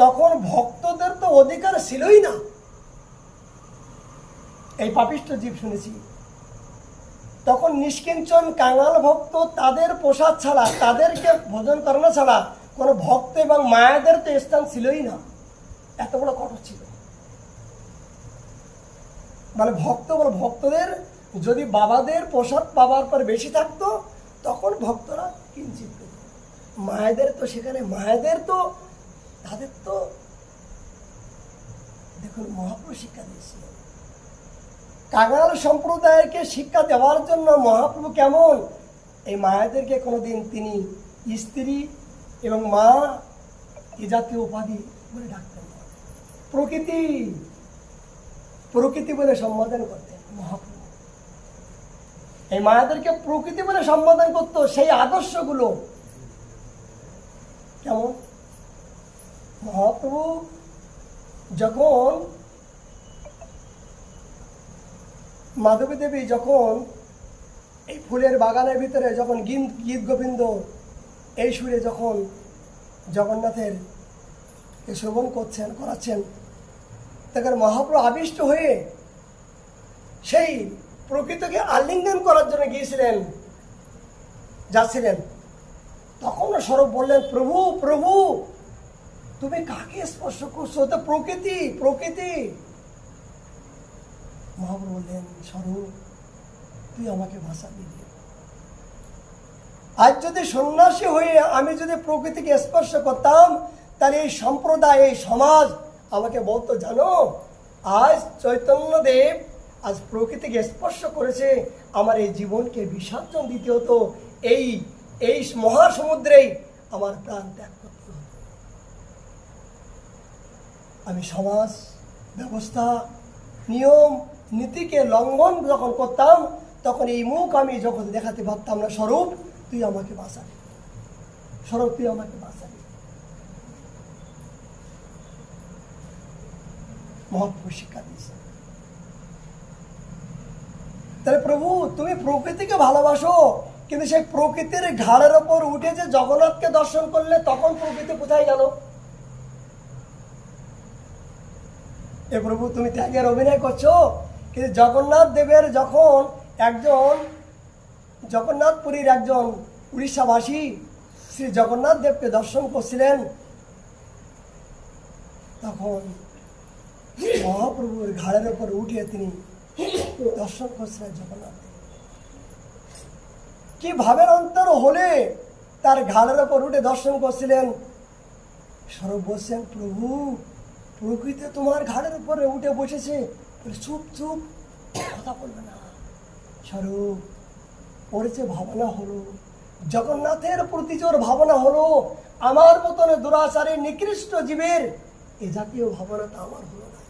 তখন ভক্তদের তো অধিকার ছিলই না। এই পাপিষ্ঠ জীব শুনেছি, তখন নিষ্কিঞ্চন কাঙাল ভক্ত তাদের প্রসাদ ছাড়া, তাদেরকে ভোজন করানো ছাড়া কোনো ভক্ত এবং মায়েদের তো স্থান ছিলই না। এত বড় কঠোর ছিল। মানে ভক্তদের যদি বাবাদের প্রসাদ পাওয়ার পর বেশি থাকতো তখন ভক্তরা কিঞ্চিত পেত। মায়েদের তো সেখানে, মায়েদের তো তাদের তো দেখুন মহাপ্রভু শিক্ষা দিয়েছিলেন। কাঙাল সম্প্রদায়কে শিক্ষা দেওয়ার জন্য মহাপ্রভু কেমন এই মায়েদেরকে কোনোদিন তিনি স্ত্রী এবং মা এ জাতীয় উপাধি বলে ডাকতেন না। প্রকৃতি বলে সম্বোধন করতেন মহাপ্রভু। এই মায়েদেরকে প্রকৃতি বলে সম্বোধন করতো। সেই আদর্শগুলো কেমন, মহাপ্রভু যখন মাধবী দেবী যখন এই ফুলের বাগানের ভিতরে যখন গীত গোবিন্দ এই সুরে যখন জগন্নাথের শ্রবণ করাচ্ছেন, তখন মহাপ্রভু আবিষ্ট হয়ে সেই প্রকৃতিকে আলিঙ্গন করার জন্য যাচ্ছিলেন। তখন স্বরূপ বললেন, প্রভু প্রভু তুমি কাকে স্পর্শ করছো? তো প্রকৃতি। মহাপ্রভু বললেন, স্বরূপ তুই আমাকে ভাষা দিবি। আজ যদি সন্ন্যাসী হয়ে আমি যদি প্রকৃতিকে স্পর্শ করতাম, তাহলে এই সম্প্রদায়, এই সমাজ আমাকে বলতো, জানো আজ চৈতন্যদেব আজ প্রকৃতিকে স্পর্শ করেছে, আমার এই জীবনকে বিসর্জন দিতে হতো, এই মহাসমুদ্রেই আমার প্রাণ ত্যাগ করতে হতো। আমি সমাজ ব্যবস্থা নিয়ম নীতিকে লঙ্ঘন যখন করতাম, তখন এই মুখ আমি যখন দেখাতে পারতাম না, স্বরূপ তুই আমাকে বাঁচাবি, স্বরূপ তুই আমাকে বাঁচাবি। মহাপ্রভু শিক্ষা দিয়েছে। তাহলে প্রভু তুমি প্রকৃতিকে ভালোবাসো, কিন্তু সেই প্রকৃতির ঘাড়ের ওপর উঠে যে জগন্নাথকে দর্শন করলে তখন প্রকৃতি কোথায় গেল? এ প্রভু তুমি ত্যাগের অভিনয় করছো, কিন্তু জগন্নাথ দেবের যখন জগন্নাথপুরীর একজন উড়িষ্যাবাসী শ্রী জগন্নাথ দেবকে দর্শন করছিলেন, তখন মহাপ্রভুর ঘাড়ের ওপর উঠে তিনি দর্শন করছিলেন জগন্নাথ দেব। কি ভাবের অন্তর হলে তার ঘাড়ের ওপর উঠে দর্শন করছিলেন? স্বরূপ বলছেন, প্রভু প্রকৃতি তোমার ঘাড়ের উপরে উঠে বসেছে, চুপ চুপ কথা বলবে না। স্বরূপ ওর যে ভাবনা হলো, জগন্নাথের প্রতি জোর ভাবনা হলো, আমার মতন দুরাচারী নিকৃষ্ট জীবের এ জাতীয় ভাবনাটা আমার হলো না।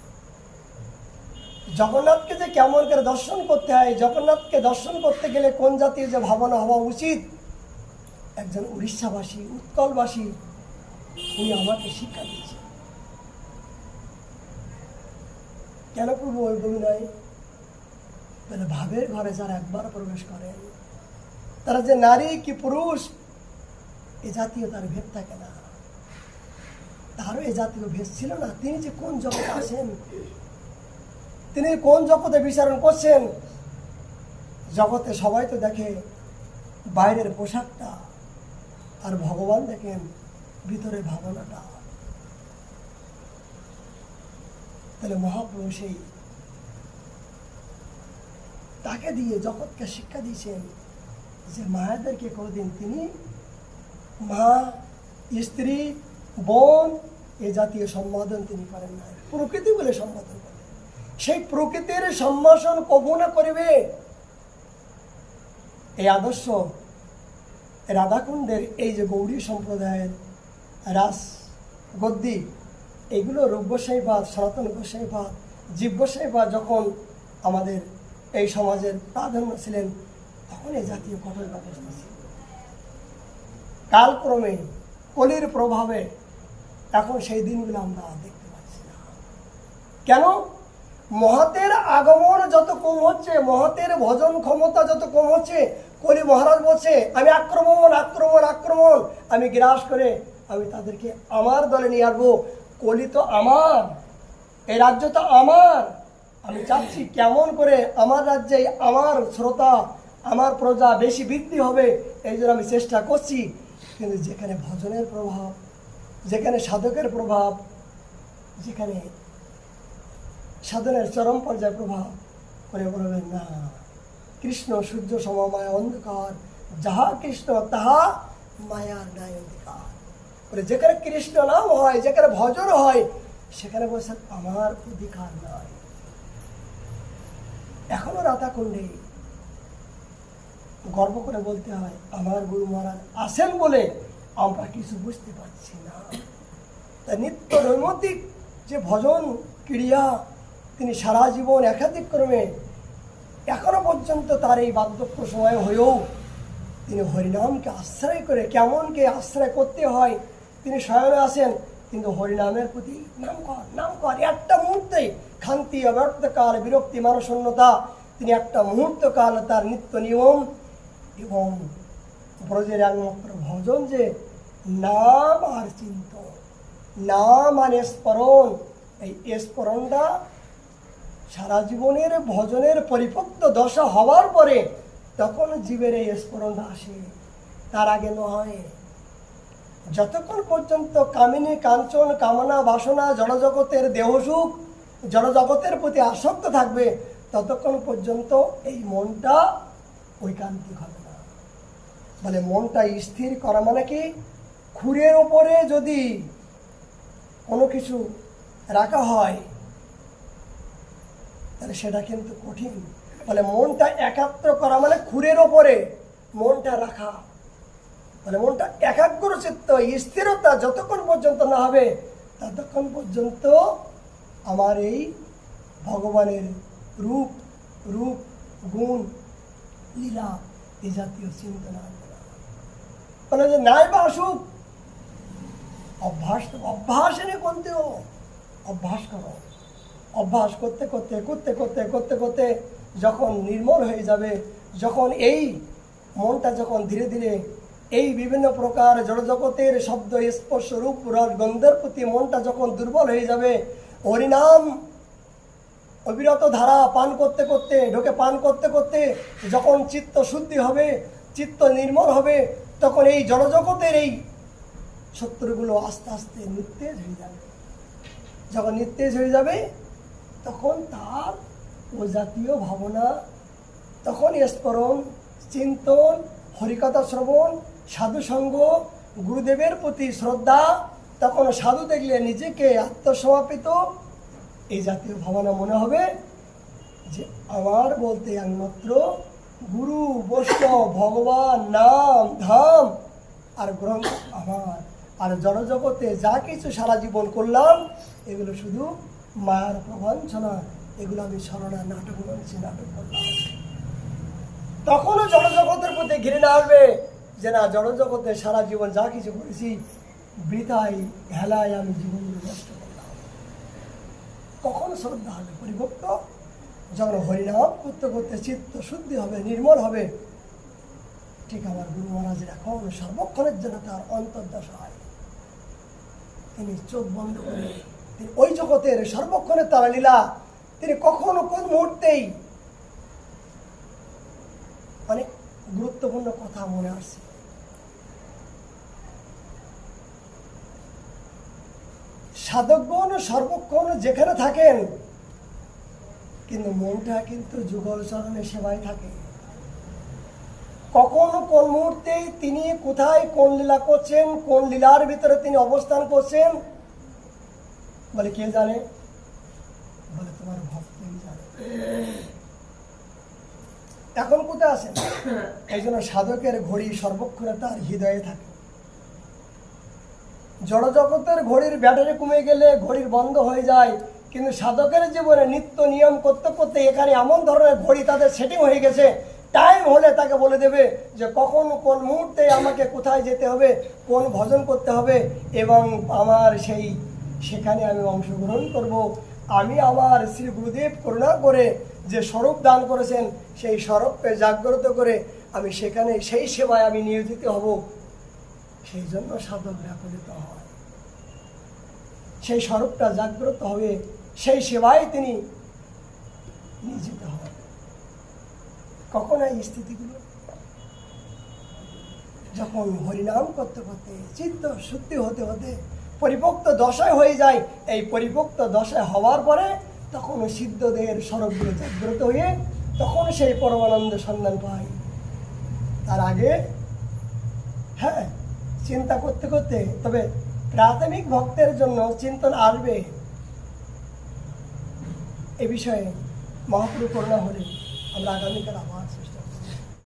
জগন্নাথকে যে কেমন করে দর্শন করতে হয়, জগন্নাথকে দর্শন করতে গেলে কোন জাতীয় যে ভাবনা হওয়া উচিত, একজন উড়িষ্যাবাসী, উৎকলবাসী উনি আমাকে শিক্ষা দিয়েছেন। কেন প্রভু ওই বলি নয়? মানে ভাবের ঘরে যারা একবার প্রবেশ করেন, তারা যে নারী কি পুরুষ এ জাতীয় তার ভেদ থাকে না। তারও এ জাতীয় ভেদ ছিল না। তিনি যে কোন জগতে আসেন, তিনি কোন জগতে বিচারণ করছেন, জগতে সবাই তো দেখে বাইরের পোশাকটা, আর ভগবান দেখেন ভিতরে ভাবনাটা। তাহলে মহাপ্রভু সেই তাকে দিয়ে জগৎকে শিক্ষা দিয়েছেন যে মায়েদেরকে কোনোদিন তিনি মা, স্ত্রী, বোন এ জাতীয় সম্বোধন তিনি করেন না, প্রকৃতি বলে সম্বোধন করেন। সেই প্রকৃতির সম্ভাষণ কখনো করবে এই আদর্শ রাধাকুণ্ডের এই যে গৌরী সম্প্রদায়ের রাস গদ্দি, এগুলো রূপ গোস্বাইপাদ, সনাতন গোস্বাইপাদ, জীব গোস্বাইপাদ যখন আমাদের এই সমাজের প্রাধান্য ছিলেন, তখন এই জাতীয় কঠোর ব্যবস্থা ছিল। কালক্রমে কলির প্রভাবে এখন সেই দিনগুলো আমরা দেখতে পাচ্ছি না। কেন? মহাতের আগমন যত কম হচ্ছে, মহাতের ভজন ক্ষমতা যত কম হচ্ছে, কলি মহারাজ বলছে আমি আক্রমণ আক্রমণ আক্রমণ, আমি গ্রাস করে আমি তাদেরকে আমার দলে নিয়ে আসবো। কলি তো আমার, এই রাজ্য তো আমার, আমি চাচ্ছি কেমন করে আমার রাজ্যে আমার শ্রোতা আমার প্রজা বেশি বৃদ্ধি হবে, এই জন্য আমি চেষ্টা করছি। কিন্তু যেখানে ভজনের প্রভাব, যেখানে সাধকের প্রভাব, যেখানে সাধনের চরম পর্যায়ে প্রভাব করে বলবেন না, কৃষ্ণ সূর্য সমমায়া অন্ধকার, যাহা কৃষ্ণ তাহা মায়ার ন্যায় অধিকার। বলে যেখানে কৃষ্ণ নাম হয়, যেখানে ভজন হয়, সেখানে বলছেন আমার অধিকার নয়। এখনো রাধাকুণ্ডে গর্ব করে বলতে হয় আমার গুরু মহারাজ আছেন বলে আমরা কিছু বুঝতে পারছি না। তাই নিত্য নৈমিত্তিক যে ভজন ক্রিয়া তিনি সারা জীবন একাধিক ক্রমে এখনো পর্যন্ত তার এই বার্ধক্য সময় হয়েও তিনি হরিনামকে আশ্রয় করে, কেমনকে আশ্রয় করতে হয় তিনি স্বয়নে আসেন, কিন্তু হরিনামের প্রতি নাম কর একটা মুহূর্তে খান্তি অব্যর্থকাল বিরক্তি মানশূন্যতা, তিনি একটা মুহূর্তকাল তার নিত্য নিয়ম এবং ব্রজের একমাত্র ভজন যে নাম আর চিন্তন, নাম আর স্মরণ। এই স্মরণটা সারা জীবনের ভজনের পরিপক্ব দশা হওয়ার পরে তখন জীবের এই স্মরণটা আসে, তার আগে নয়। যতক্ষণ পর্যন্ত কামিনী কাঞ্চন কামনা বাসনা জড়জগতের দেহসুখ জড়জগতের প্রতি আসক্ত থাকবে, ততক্ষণ পর্যন্ত এই মনটা ঐকান্তিক হবে না। বলে মনটা স্থির করা মানে কি, খুরের ওপরে যদি কোনো কিছু রাখা হয় তাহলে সেটা কিন্তু কঠিন। বলে মনটা একাত্র করা মানে খুরের ওপরে মনটা রাখা, মানে মনটা একাগ্র চিত্ত স্থিরতা যতক্ষণ পর্যন্ত না হবে ততক্ষণ পর্যন্ত আমার এই ভগবানের রূপ রূপ গুণ লীলা এই জাতীয় চিন্তনা বলে যে নাই বা আসুক, অভ্যাস এনে করতেও অভ্যাস করো। অভ্যাস করতে করতে করতে করতে করতে করতে যখন নির্মল হয়ে যাবে, যখন এই মনটা যখন ধীরে ধীরে এই বিভিন্ন প্রকার জড়জগতের শব্দ স্পর্শ রূপ রস গন্ধের প্রতি মনটা যখন দুর্বল হয়ে যাবে, হরিনাম অবিরত ধারা পান করতে করতে ঢোকে পান করতে করতে যখন চিত্ত শুদ্ধি হবে, চিত্ত নির্মল হবে, তখন এই জড়জগতের এই শত্রুগুলো আস্তে আস্তে নিস্তেজ হয়ে যাবে। যখন নিস্তেজ হয়ে যাবে তখন তার ও জাতীয় ভাবনা, তখন স্মরণ চিন্তন হরিকথা শ্রবণ সাধুসঙ্গ গুরুদেবের প্রতি শ্রদ্ধা, তখন সাধু দেখলে নিজেকে আত্মসমর্পিত এই জাতীয় ভাবনা মনে হবে যে আমার বলতে একমাত্র গুরু বৈষ্ণব ভগবান নাম ধাম আর গ্রন্থ আমার, আর জড়জগতে যা কিছু সারা জীবন করলাম এগুলো শুধু মায়ার প্রবঞ্চনা, এগুলো আমি ছলনা নাটক বলছি, নাটক করলাম। তখনও জড়জগতের প্রতি ঘৃণা আসবে যে না, জড়জগতে সারা জীবন যা কিছু করেছি বৃথায় হেলায় আমি জীবনগুলো নষ্ট করলাম। কখন শ্রদ্ধা হবে পরিভক্ত? যখন হরিনাম করতে করতে চিত্ত শুদ্ধি হবে, নির্মল হবে। ঠিক আমার গুরু মহারাজের এখন সর্বক্ষণের জন্য তার অন্তর্দশা হয়, তিনি চোখ বন্ধ করে তিনি ওই জগতের সর্বক্ষণের তারা লীলা তিনি কখনো কোন মুহূর্তেই অনেক গুরুত্বপূর্ণ কথা মনে আসছে। সাধকগণ সর্বক্ষণ যেখানে থাকেন কিন্তু মনটা কিন্তু যুগল চরণের সেবায় থাকে। কখনো কোন মুহূর্তে তিনি কোথায় কোন লীলা করছেন, কোন লীলার ভিতরে তিনি অবস্থান করছেন বলে কে জানে? বলে তোমার ভক্তই জানে। এখন কোথায় আছেন? এই জন্য সাধকের ঘড়ি সর্বক্ষণে তার হৃদয়ে থাকে। জড়জগতের ঘড়ির ব্যাটারি কমে গেলে ঘড়ির বন্ধ হয়ে যায়, কিন্তু সাধকের জীবনে নিত্য নিয়ম করতে করতে এখানে এমন ধরনের ঘড়ি তাদের সেটিং হয়ে গেছে, টাইম হলে তাকে বলে দেবে যে কখন কোন মুহূর্তে আমাকে কোথায় যেতে হবে, কোন ভজন করতে হবে, এবং আমার সেখানে আমি অংশগ্রহণ করব। আমি আমার শ্রী গুরুদেব করুণা করে যে স্বরূপ দান করেছেন সেই স্বরূপকে জাগ্রত করে আমি সেখানে সেই সেবায় আমি নিয়োজিত হব। সেই জন্য সাধক ব্যাকুলিত হয়, সেই স্বরূপটা জাগ্রত হবে, সেই সেবায় তিনি নিয়োজিত হন। কখন এই স্থিতিগুলো? যখন হরিনাম করতে করতে চিত্ত শুদ্ধি হতে হতে পরিপক্ত দশায় হয়ে যায়। এই পরিপক্ত দশায় হওয়ার পরে তখন সিদ্ধদের স্বরূপগুলো জাগ্রত হয়ে তখন সেই পরমানন্দ সন্ধান পায়। তার আগে হ্যাঁ চিন্তা করতে করতে, তবে প্রাথমিক ভক্তের জন্য চিন্তন আসবে। এ বিষয়ে মহাপ্রভু করুণা হলে আমরা আগামীকাল আবার